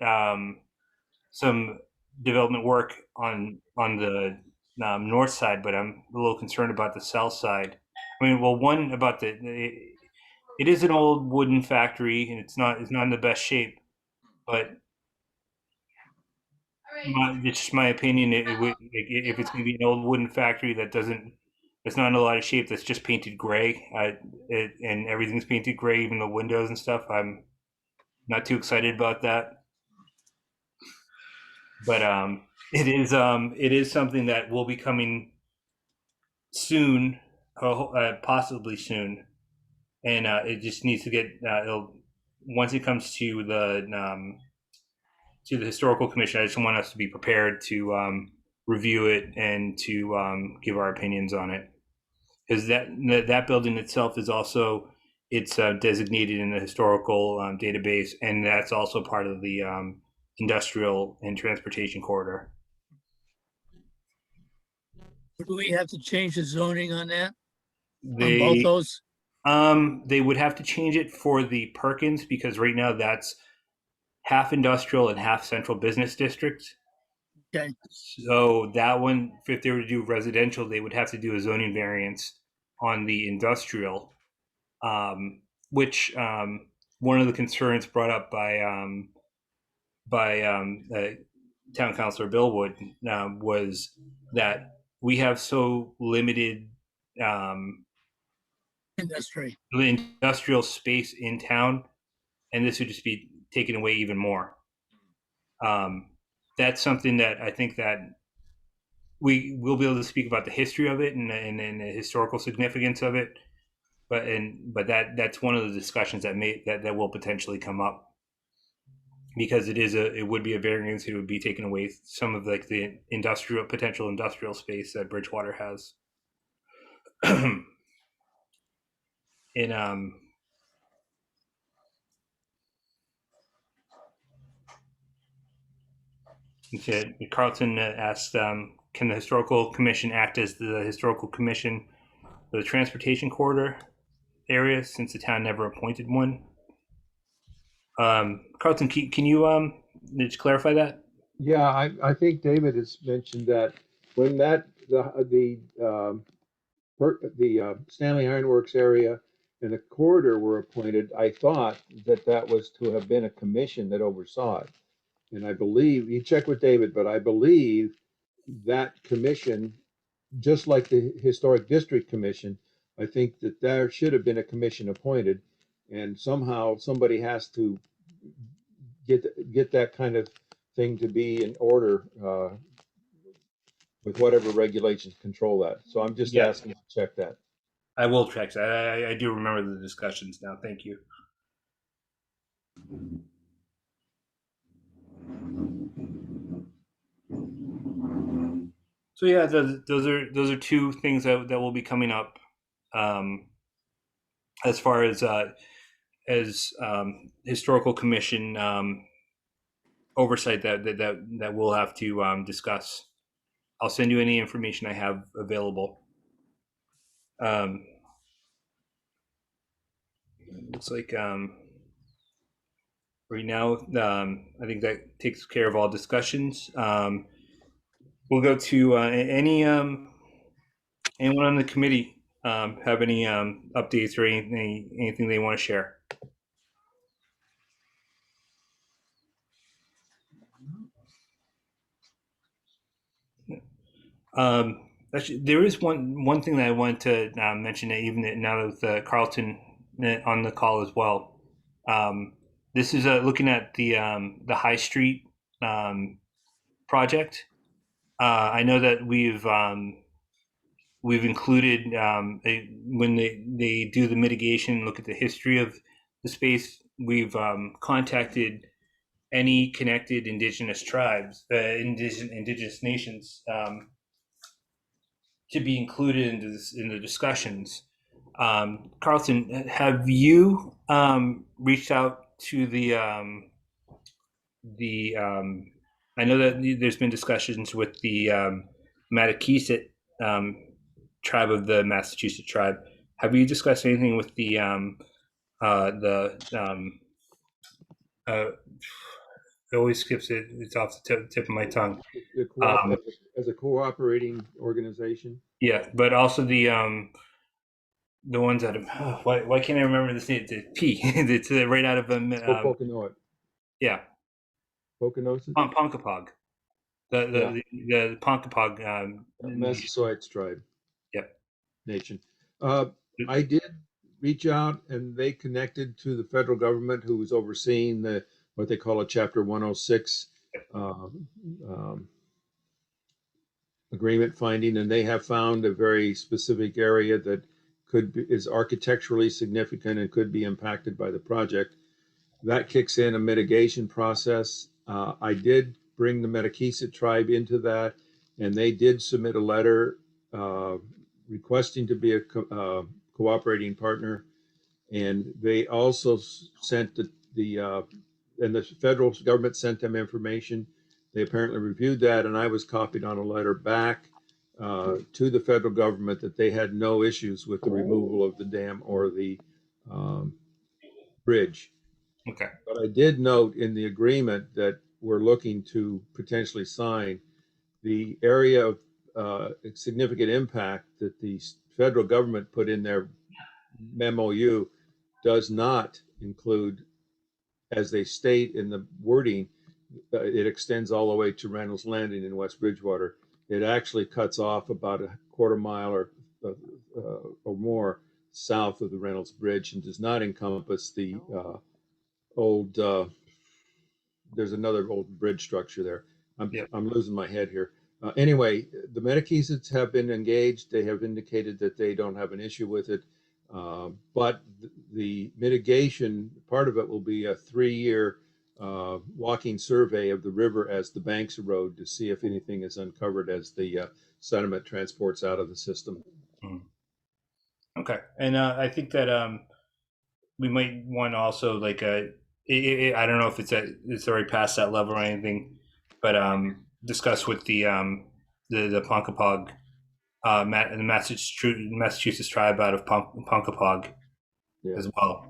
some development work on the north side, but I'm a little concerned about the south side. I mean, well, one about it is an old wooden factory and it's not in the best shape, but it's just my opinion. If it's going to be an old wooden factory that's not in a lot of shape, that's just painted gray, and everything's painted gray, even the windows and stuff, I'm not too excited about that. But it is something that will be coming soon, possibly soon, and it just needs to get once it comes to the historical commission. I just want us to be prepared to review it and to give our opinions on it, because that building itself is also designated in the historical database, and that's also part of the industrial and transportation corridor. Do we have to change the zoning on that? On both those? They would have to change it for the Perkins, because right now that's half industrial and half central business district. Okay. So that one, if they were to do residential, they would have to do a zoning variance on the industrial, which one of the concerns brought up by town councilor Bill Wood was that we have so limited industrial space in town, and this would just be taken away even more. That's something that I think that we will be able to speak about the history of it and the historical significance of it. But that's one of the discussions that will potentially come up, because it would be a variance. It would be taking away some of like the potential industrial space that Bridgewater has. And Carlton asked, can the historical commission act as the historical commission for the transportation corridor area, since the town never appointed one? Carlton, can you just clarify that? Yeah, I think David has mentioned that when the Stanley Ironworks area and the corridor were appointed, I thought that was to have been a commission that oversaw it. And I believe, you check with David, but I believe that commission, just like the Historic District Commission, I think that there should have been a commission appointed. And somehow somebody has to get that kind of thing to be in order with whatever regulations control that. So I'm just asking to check that. I will check that. I do remember the discussions now. Thank you. So yeah, those are two things that will be coming up, as far as historical commission oversight that we'll have to discuss. I'll send you any information I have available. Looks like right now, I think that takes care of all discussions. We'll go to anyone on the committee have any updates or anything they want to share. Actually, there is one thing that I want to mention, that even now with Carlton on the call as well. This is looking at the High Street project. I know that we've included when they do the mitigation, look at the history of the space. We've contacted any connected indigenous tribes, indigenous nations, to be included in the discussions. Carlton, have you reached out to the I know that there's been discussions with the Matakeesit tribe of the Massachusetts tribe. Have you discussed anything with the it always skips it. It's off the tip of my tongue. As a cooperating organization. Yeah, but also the ones that have, why can't I remember this name? The P. It's right out of Pokanoket. Yeah. Pokanoket? Ponkapog. The Ponkapog Massasoit tribe. Yep. Nation. I did reach out, and they connected to the federal government, who was overseeing what they call a Chapter 106 agreement finding, and they have found a very specific area that is architecturally significant and could be impacted by the project. That kicks in a mitigation process. I did bring the Matakeesit tribe into that, and they did submit a letter requesting to be a cooperating partner. And they also sent and the federal government sent them information. They apparently reviewed that, and I was copied on a letter back to the federal government that they had no issues with the removal of the dam or the bridge. Okay. But I did note in the agreement that we're looking to potentially sign, the area of significant impact that the federal government put in their MOU does not include, as they state in the wording, it extends all the way to Reynolds Landing in West Bridgewater. It actually cuts off about a quarter mile or more south of the Reynolds Bridge, and does not encompass the old there's another old bridge structure there. Yep. I'm losing my head here. Anyway, the Metakeesets have been engaged. They have indicated that they don't have an issue with it. But the mitigation, part of it will be a 3-year walking survey of the river as the banks erode to see if anything is uncovered as the sediment transports out of the system. Okay, and I think that we might want also like I don't know if it's already past that level or anything, but discuss with the Ponkapog, the Massachusetts tribe out of Ponkapog as well.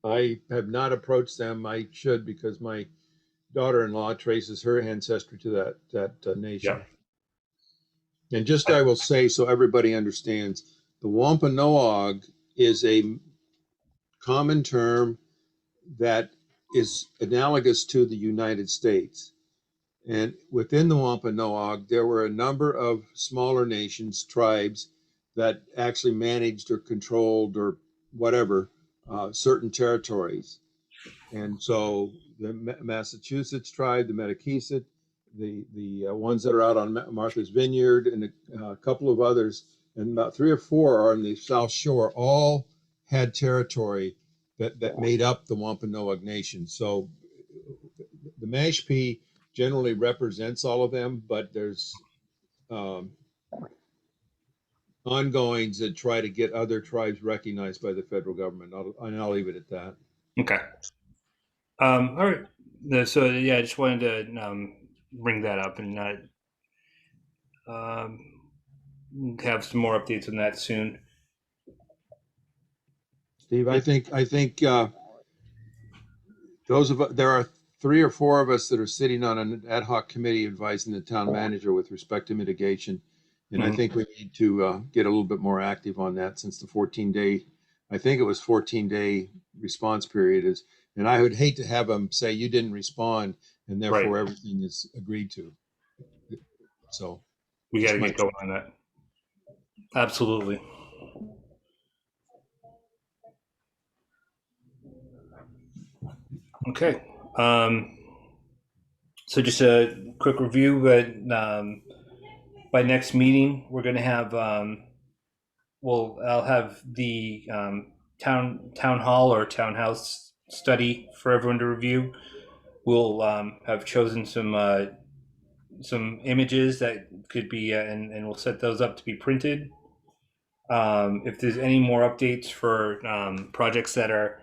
I have not approached them. I should, because my daughter-in-law traces her ancestry to that nation. Yeah. And just I will say, so everybody understands, the Wampanoag is a common term that is analogous to the United States. And within the Wampanoag, there were a number of smaller nations, tribes, that actually managed or controlled or whatever certain territories. And so the Massachusetts tribe, the Metakeeset, the ones that are out on Martha's Vineyard, and a couple of others, and about 3 or 4 are on the South Shore, all had territory that made up the Wampanoag Nation. So the Mashpee generally represents all of them, but there's ongoings that try to get other tribes recognized by the federal government. I'll leave it at that. Okay. All right. So yeah, I just wanted to bring that up and have some more updates on that soon. Steve, I think there are 3 or 4 of us that are sitting on an ad hoc committee advising the town manager with respect to mitigation. And I think we need to get a little bit more active on that, since the 14-day response period is, and I would hate to have them say you didn't respond and therefore everything is agreed to. So we got to get going on that. Absolutely. Okay. So just a quick review, but by next meeting, we're going to have, I'll have the town hall or townhouse study for everyone to review. We'll have chosen some images that could be, and we'll set those up to be printed. If there's any more updates for projects that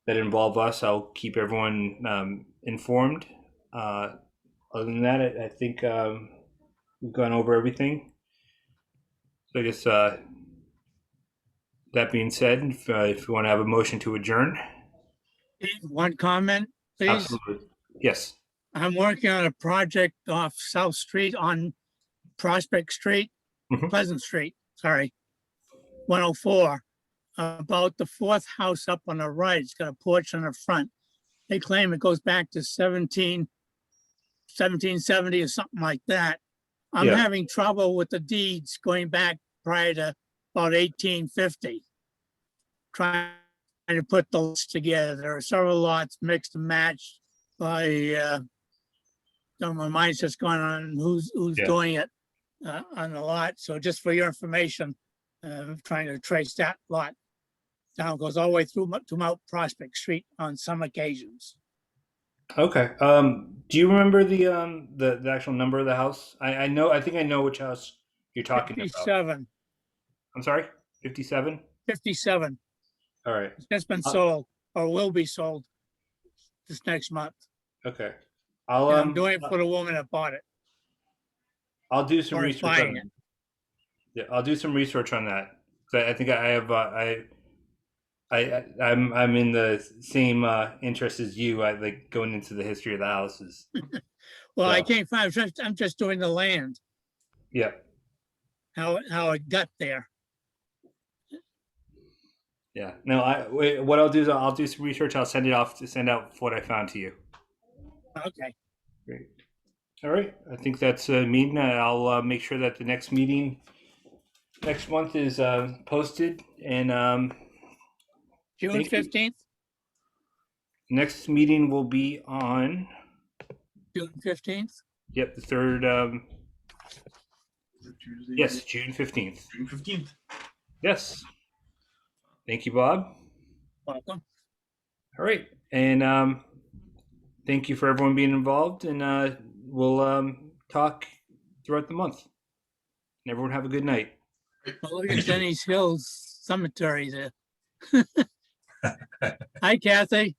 involve us, I'll keep everyone informed. Other than that, I think we've gone over everything. So I guess that being said, if you want to have a motion to adjourn. One comment, please. Absolutely. Yes. I'm working on a project off South Street on Prospect Street, Pleasant Street, sorry, 104, about the 4th house up on the right. It's got a porch on the front. They claim it goes back to 1770 or something like that. I'm having trouble with the deeds going back prior to about 1850, trying to put those together. There are several lots mixed and matched by, my mind's just going on who's doing it on the lot. So just for your information, I'm trying to trace that lot down, goes all the way through to Mount Prospect Street on some occasions. Okay. Do you remember the actual number of the house? I think I know which house you're talking 57. about. I'm sorry, 57? 57. All right. It's been sold or will be sold this next month. Okay. I'm doing it for the woman that bought it. I'll do some research on it. Yeah, I'll do some research on that. I think I have I'm in the same interest as you. I like going into the history of the houses. Well, I can't find. I'm just doing the land. Yeah. How it got there. Yeah. No. What I'll do is I'll do some research. I'll send out what I found to you. Okay. Great. All right. I think that's a meeting. I'll make sure that the next meeting next month is posted and. June 15th? Next meeting will be on, June 15th. yep, the third, Tuesday. yes, June 15th. June 15th. Yes. Thank you, Bob. Welcome. All right. And thank you for everyone being involved. And we'll talk throughout the month. And everyone have a good night. Well, look at Thank you. Jenny's Hills Cemetery there. Hi, Kathy.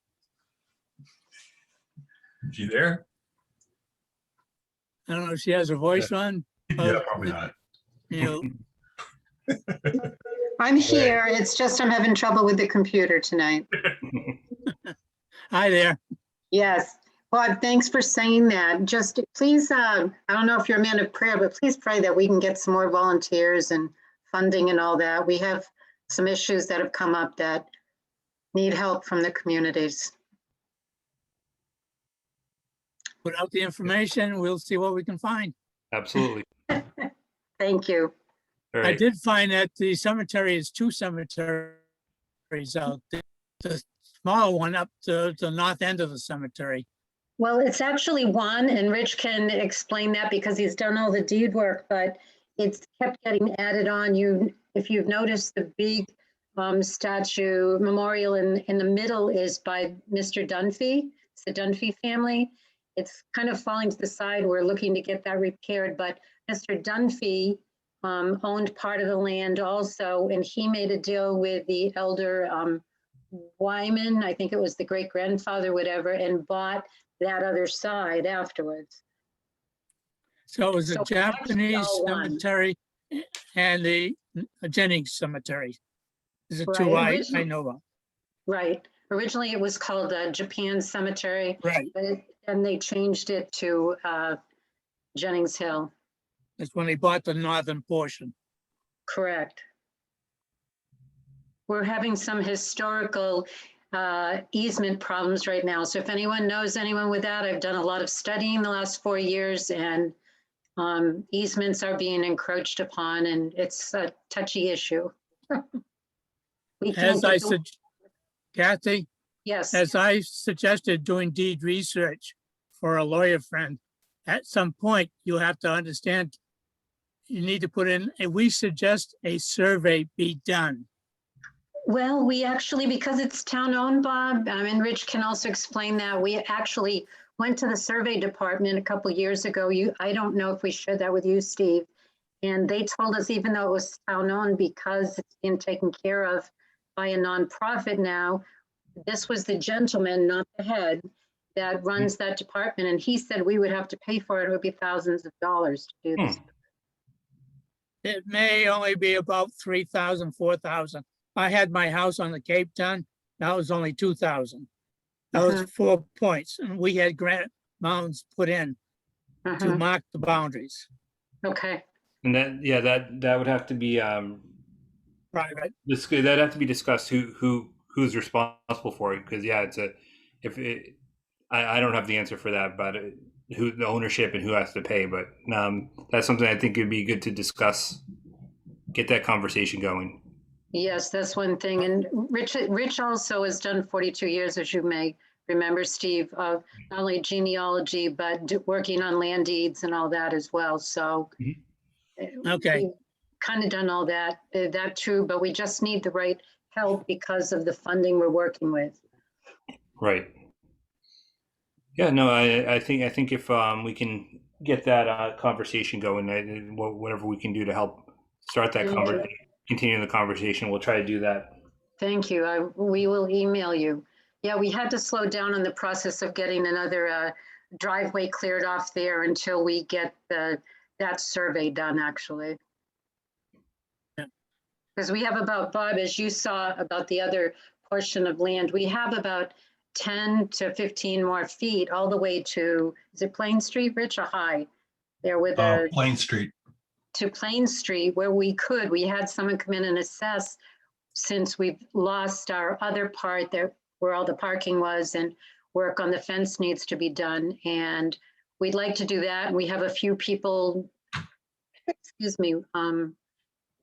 Is she there? I don't know if she has her voice on. Yeah, probably not. You know, I'm here. It's just I'm having trouble with the computer tonight. hi there. Yes. Bob, thanks for saying that. Just please, I don't know if you're a man of prayer, but please pray that we can get some more volunteers and funding and all that. We have some issues that have come up that need help from the communities. Put out the information. We'll see what we can find. Absolutely. Thank you. All I right. did find that the cemetery is 2 cemeteries out. The smaller one up to the north end of the cemetery. Well, it's actually one, and Rich can explain that because he's done all the deed work, but it's kept getting added on. If you've noticed, the big statue memorial in the middle is by Mr. Dunphy. It's the Dunphy family. It's kind of falling to the side. We're looking to get that repaired, but Mr. Dunphy owned part of the land also, and he made a deal with the elder Wyman, I think it was the great grandfather, whatever, and bought that other side afterwards. So it was a So Japanese all one. cemetery and the Jennings Cemetery. Is it two Right, I originally- know of? Right. Originally, it was called Japan Cemetery, Right. and they changed it to Jennings Hill. That's when they bought the northern portion. Correct. We're having some historical easement problems right now. So if anyone knows anyone with that, I've done a lot of studying the last 4 years, and easements are being encroached upon, and it's a touchy issue. We can't As I get the- said, Kathy, Yes, as I suggested doing deed research for a lawyer friend, at some point you have to understand you need to put in, we suggest a survey be done. well, we actually, because it's town-owned, Bob, and Rich can also explain that, we actually went to the survey department a couple years ago. I don't know if we shared that with you, Steve. And they told us, even though it was town-owned, because it's being taken care of by a nonprofit now, this was the gentleman, not the head, that runs that department. And he said we would have to pay for it. It would be thousands of dollars to do this. It may only be about 3,000, 4,000. I had my house on the Cape done. That was only 2,000. That was 4 points, and we had granite mounds put in to Mhm. mark the boundaries. Okay, And that would have to be Private. that'd have to be discussed who's responsible for it, because I don't have the answer for that, but who the ownership and who has to pay, but that's something I think it'd be good to discuss, get that conversation going. yes, that's one thing. And Rich also has done 42 years, as you may remember, Steve, of not only genealogy, but working on land deeds and all that as well. So Okay. kind of done all that too, but we just need the right help because of the funding we're working with. Right. Yeah, no, I think if we can get that conversation going, whatever we can do to help start that conversation, continue the conversation, we'll try to do that. Thank you. We will email you. Yeah, we had to slow down on the process of getting another driveway cleared off there until we get that survey done, actually. Yeah. Because we have about, Bob, as you saw about the other portion of land, we have about 10 to 15 more feet all the way to, is it Plain Street, Rich, or High? There with Plain Street. to Plain Street where we had someone come in and assess, since we've lost our other part there where all the parking was, and work on the fence needs to be done. And we'd like to do that. We have a few people, excuse me,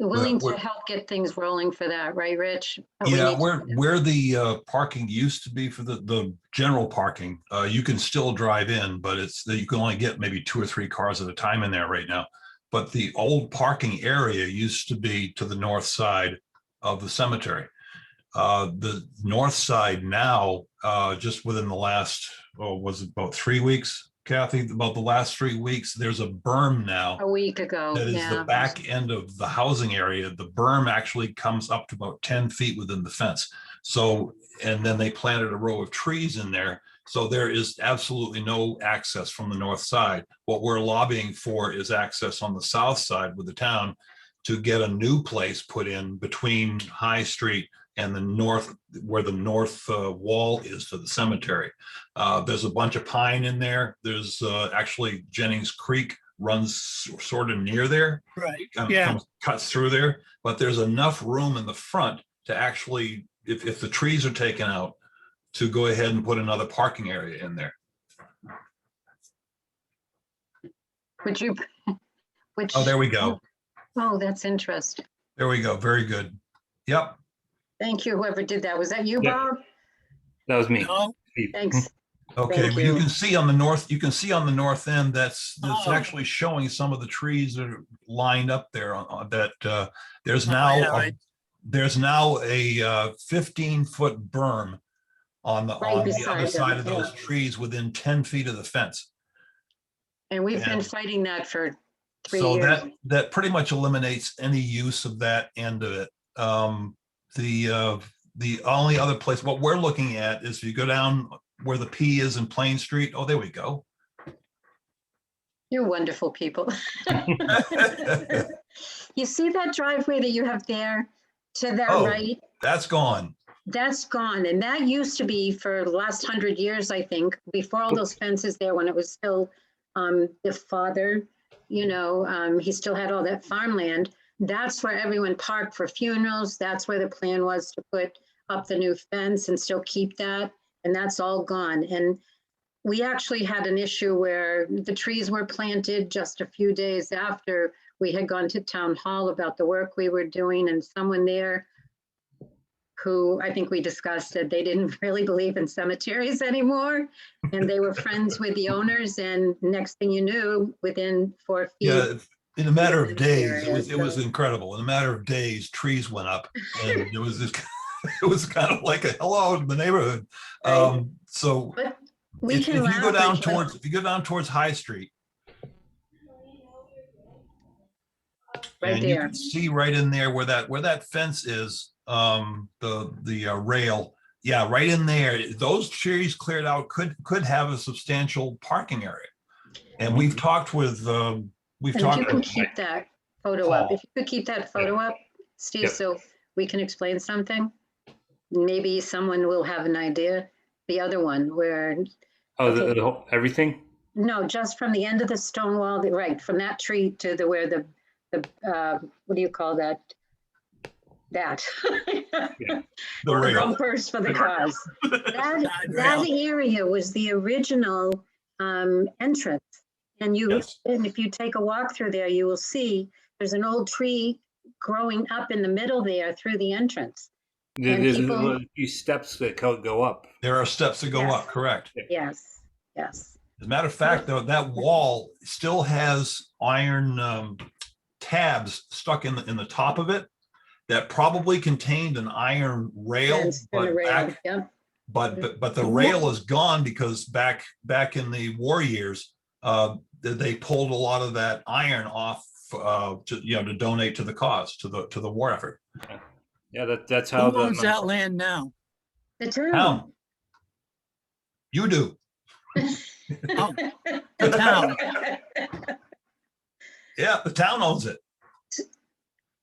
willing to we're- help get things rolling for that, right, Rich? We Yeah, need to- where the parking used to be for the general parking, you can still drive in, but you can only get maybe 2 or 3 cars at a time in there right now. But the old parking area used to be to the north side of the cemetery. The north side now, just within the last, was it about 3 weeks, Kathy? About the last 3 weeks, there's a berm now. A week ago, That is the yeah. back end of the housing area. The berm actually comes up to about 10 feet within the fence. So, and then they planted a row of trees in there. So there is absolutely no access from the north side. What we're lobbying for is access on the south side with the town to get a new place put in between High Street and the north, where the north wall is to the cemetery. There's a bunch of pine in there. There's actually Jennings Creek runs sort of near there. Right, Kind of yeah. cuts through there, but there's enough room in the front to actually, if the trees are taken out, to go ahead and put another parking area in there. Would you? Which? Oh, there we go. Oh, that's interesting. There we go. Very good. Yep. Thank you, whoever did that. Was that you, Yeah. Bob? That was me. No, Steve. Thanks. Okay, Thank well, you you. can see on the north, end, that's Oh. actually showing some of the trees that are lined up there on that, there's Oh, now, yeah, right. there's now a 15-foot berm on the other beside them, side of those yeah. trees within 10 feet of the fence. And we've been And fighting that for 3 So years. that pretty much eliminates any use of that end of it. The only other place, what we're looking at is if you go down where the P is in Plain Street, oh, there we go. You're wonderful people. You see that driveway that you have there to that Oh. right? That's gone. That's gone. And that used to be for the last 100 years, I think, before all those fences there, when it was still the father, he still had all that farmland. That's where everyone parked for funerals. That's where the plan was to put up the new fence and still keep that. And that's all gone. And we actually had an issue where the trees were planted just a few days after we had gone to town hall about the work we were doing, and someone there who I think we discussed said they didn't really believe in cemeteries anymore. And they were friends with the owners, and next thing you knew, within 4 feet. Yeah, in a matter of days, Area, it was so- incredible. In a matter of days, trees went up, and it was this, it was kind of like a hello to the neighborhood. Right. So But we if can you laugh go down at- towards, High Street, Right and you there. can see right in there where that fence is, the rail. Yeah, right in there. Those trees cleared out could have a substantial parking area. And we've talked with And if you can keep that photo up, if you could keep that photo up, Steve, Yep. so we can explain something. Maybe someone will have an idea. The other one where, Oh, the whole, everything? no, just from the end of the stone wall, right, from that tree to where the what do you call that? That. the The rail. bumpers for the cars. That rail. area was the original entrance. And Yes. and if you take a walk through there, you will see there's an old tree growing up in the middle there through the entrance. And There's people- a few steps that go up. There are steps that go Yes. up, correct. Yes, yes. As a matter of fact, though, that wall still has iron tabs stuck in the top of it that probably contained an iron rail, Fence and a but rail, back, yep. but the rail is gone because back in the war years, they pulled a lot of that iron off to donate to the cause, to the war effort. Yeah, that's how Who owns that land now? The town. Town, you do. Oh, the town. Yeah, the town owns it.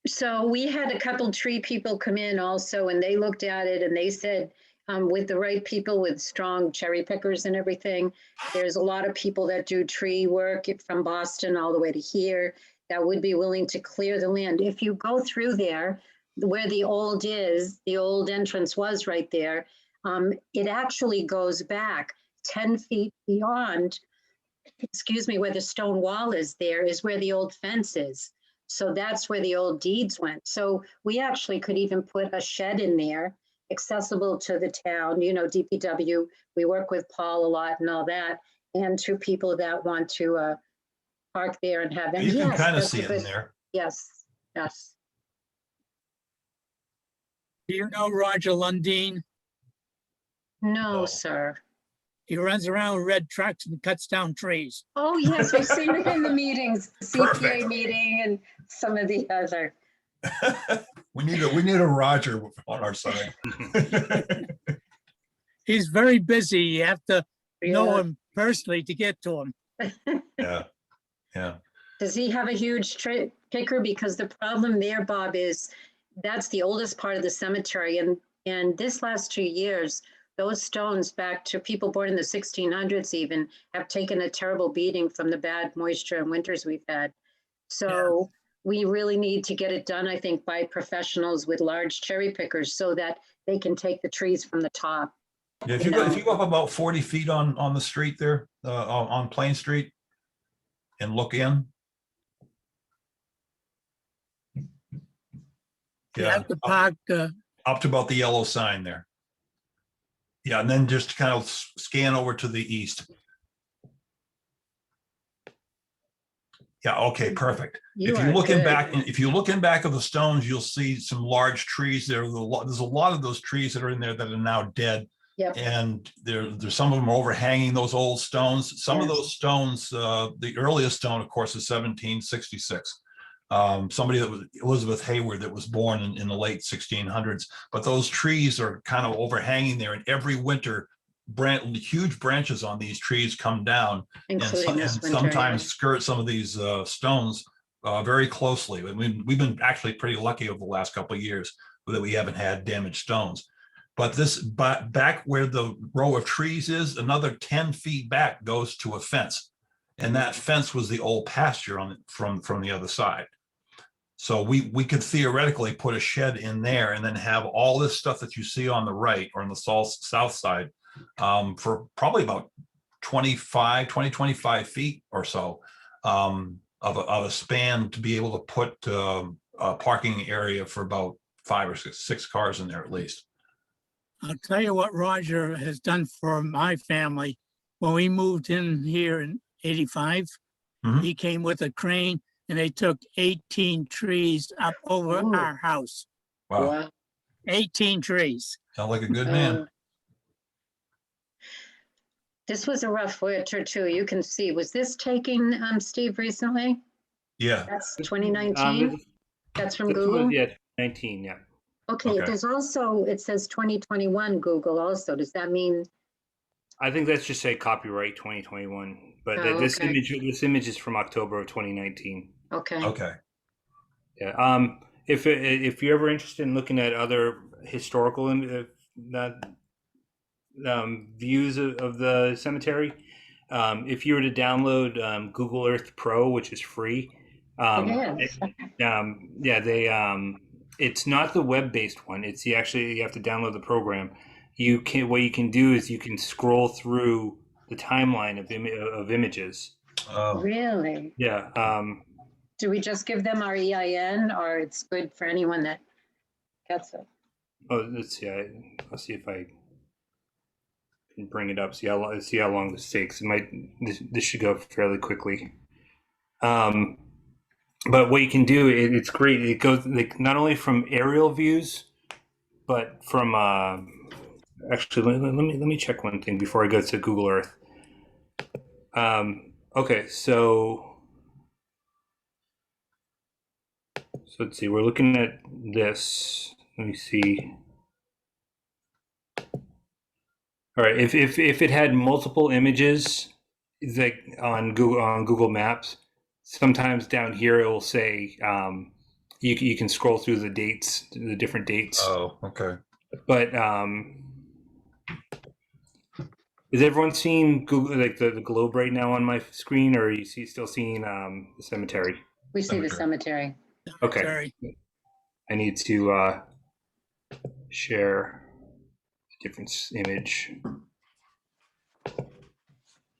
So we had a couple tree people come in also, and they looked at it and they said, with the right people with strong cherry pickers and everything, there's a lot of people that do tree work from Boston all the way to here that would be willing to clear the land. If you go through there, where the old entrance was right there, it actually goes back 10 feet beyond, where the stone wall is there, is where the old fence is. So that's where the old deeds went. So we actually could even put a shed in there, accessible to the town, DPW. We work with Paul a lot and all that, and to people that want to park there and have. You can Yes, kind of that's see a it in good- there. Yes, yes. Do you know Roger Lundeen? No, No. sir. He runs around with red trucks and cuts down trees. Oh, yes, we've seen it in the meetings, the Perfect. CPA meeting and some of the other. We need a Roger on our side. He's very busy. You have to know Yeah. him personally to get to him. Yeah, yeah. Does he have a huge kicker? Because the problem there, Bob, is that's the oldest part of the cemetery. And this last 2 years, those stones back to people born in the 1600s even have taken a terrible beating from the bad moisture and winters we've had. So we really need to get it done, I think, by professionals with large cherry pickers so that they can take the trees from the top. Yeah, You know. if you go up about 40 feet on the street there, on Plain Street, and look in. You Yeah, have to park, up to about the yellow sign there. Yeah, and then just kind of scan over to the east. Yeah, okay, perfect. If you look in back, if you look in back of the stones, you'll see some large trees there. There's a lot of those trees that are in there that are now dead. Yep. And there's some of them overhanging those old stones. Some of those stones, the earliest stone, of course, is 1766. Somebody that was Elizabeth Hayward that was born in the late 1600s. But those trees are kind of overhanging there, and every winter, huge branches on these trees come down, Including this and winter, sometimes yeah. skirt some of these stones very closely. I mean, we've been actually pretty lucky over the last couple of years that we haven't had damaged stones. But back where the row of trees is, another 10 feet back goes to a fence. And that fence was the old pasture from the other side. So we could theoretically put a shed in there and then have all this stuff that you see on the right or on the south side for probably about 25 feet or so of a span to be able to put a parking area for about 5 or 6 cars in there at least. I'll tell you what Roger has done for my family. When we moved in here in 85, Mhm. he came with a crane and they took 18 trees up over Ooh. our house. Wow, 18 trees. sounds like a good man. This was a rough winter too. You can see, was this taken, Steve, recently? Yeah, That's 2019? That's from Google? Yeah, 19, yeah. Okay, Okay. there's also, it says 2021 Google also. Does that mean, I think that's just say copyright 2021, but Oh, this okay. image is from October of 2019. okay. okay. Yeah. If you're ever interested in looking at other historical views of the cemetery, if you were to download Google Earth Pro, which is free, It is. it's not the web-based one. It's you have to download the program. What you can do is you can scroll through the timeline of images. Oh, Really? Yeah. Do we just give them our EIN or it's good for anyone that gets it? Oh, let's see. I'll see if I can bring it up. See how long this takes. This should go fairly quickly. But what you can do, it's great. It goes like not only from aerial views, but from actually let me check one thing before I go to Google Earth. Okay, so let's see. We're looking at this. Let me see. All right, if it had multiple images, like on Google Maps, sometimes down here it will say you can scroll through the dates, the different dates. oh, okay. But is everyone seeing Google like the globe right now on my screen, or are you still seeing the cemetery? We see the cemetery. Okay. Sorry. I need to share a different image.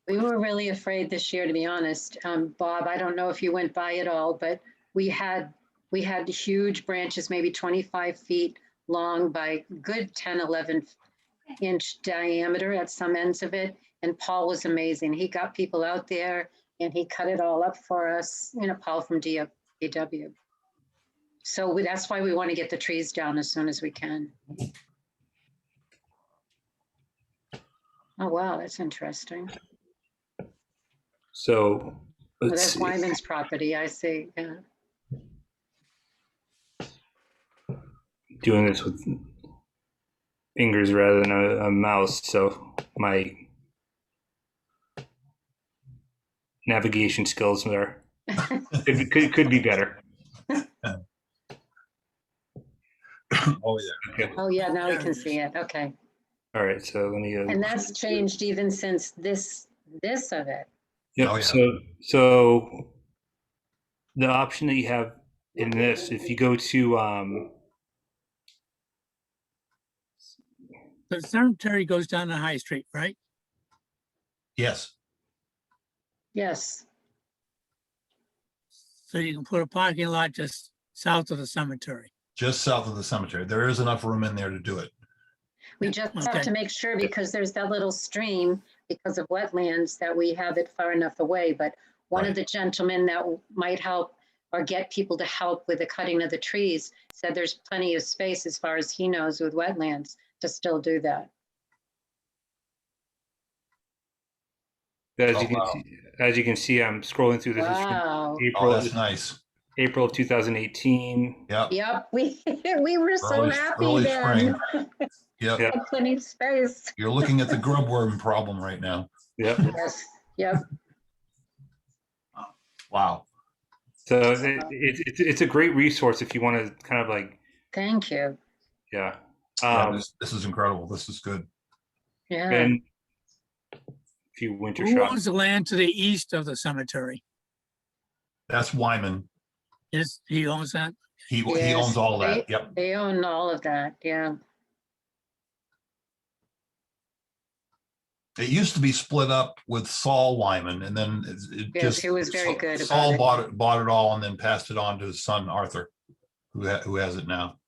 We were really afraid this year, to be honest. Bob, I don't know if you went by it all, but we had huge branches, maybe 25 feet long by good 10, 11 inch diameter at some ends of it. And Paul was amazing. He got people out there and he cut it all up for us, Paul from DPW. So that's why we want to get the trees down as soon as we can. Oh, wow, that's interesting. So Well, let's that's see. Wyman's property, I see, yeah. Doing this with fingers rather than a mouse, so my navigation skills are could be better. Oh, yeah. Okay. Oh, yeah, now we can see it, okay. All right, so let me. And that's changed even since this of it. Yeah. Oh, yeah. So the option that you have in this, if you go to The cemetery goes down to High Street, right? Yes. Yes, So you can put a parking lot just south of the cemetery. Just south of the cemetery. There is enough room in there to do it. we just have Okay. to make sure because there's that little stream because of wetlands that we have it far enough away. But one of Right. the gentlemen that might help or get people to help with the cutting of the trees said there's plenty of space as far as he knows with wetlands to still do that. as Oh, you can wow. see, I'm scrolling through this. It's from Wow. April. Oh, that's nice. April of 2018. Yep. Yep, we were so Early- happy early then. Yep. Yeah. Had plenty of space. You're looking at the grubworm problem right now. Yep. Yes, yep. Wow. So it's a great resource if you want to kind of like, Thank you. yeah. Yeah, this is incredible. This is good. Yeah. And a few winter Who shots. owns the land to the east of the cemetery? That's Wyman. He owns that? He Yes, owns all that. Yep. They own all of that, yeah. It used to be split up with Saul Wyman, and then it Yes, just he was very good about Saul it. bought it all and then passed it on to his son Arthur, who has it now.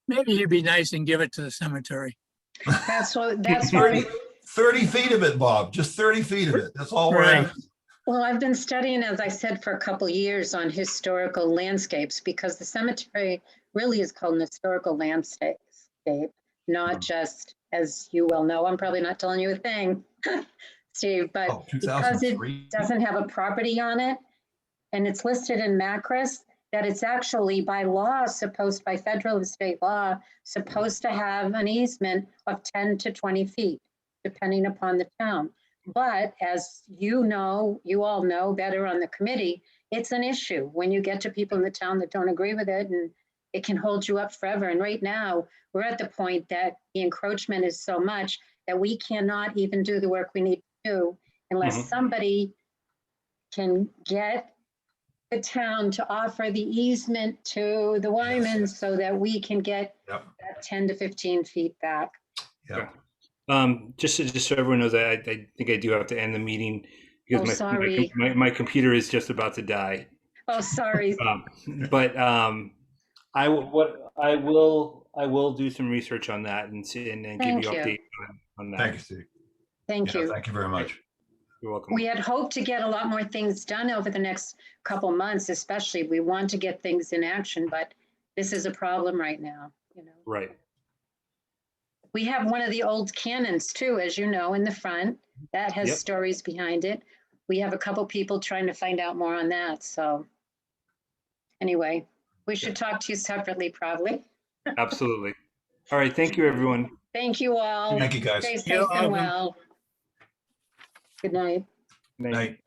Maybe you'd be nice and give it to the cemetery. That's what 30 feet of it, Bob. Just 30 feet of it. That's all we're Right. asking. well, I've been studying, as I said, for a couple years on historical landscapes because the cemetery really is called an historical landscape, not just, as you well know, I'm probably not telling you a thing, Steve, but Oh, because it 2003. doesn't have a property on it and it's listed in Macris, that it's actually by law supposed, by federal and state law, supposed to have an easement of 10 to 20 feet, depending upon the town. But as you know, you all know better on the committee, it's an issue when you get to people in the town that don't agree with it, and it can hold you up forever. And right now, we're at the point that the encroachment is so much that we cannot even do the work we need to do unless Mhm. somebody can get the town to offer the easement to the Wymans so that we can get Yep. that 10 to 15 feet back. Yep. Just so everyone knows, I think I do have to end the meeting because Oh, sorry. my computer is just about to die. Oh, sorry. But I will do some research on that and see and give Thank you you. update on that. Thank you, Steve. Thank Yeah, you. thank you very much. You're welcome. We had hoped to get a lot more things done over the next couple months, especially. We want to get things in action, but this is a problem right now, Right. We have one of the old cannons too, as you know, in the front that has Yep. stories behind it. We have a couple people trying to find out more on that. So anyway, we should talk to you separately, probably. Absolutely. All right. Thank you, everyone. Thank you all. Thank you, guys. Stay safe You're and welcome. well. Good night. Good night. Night.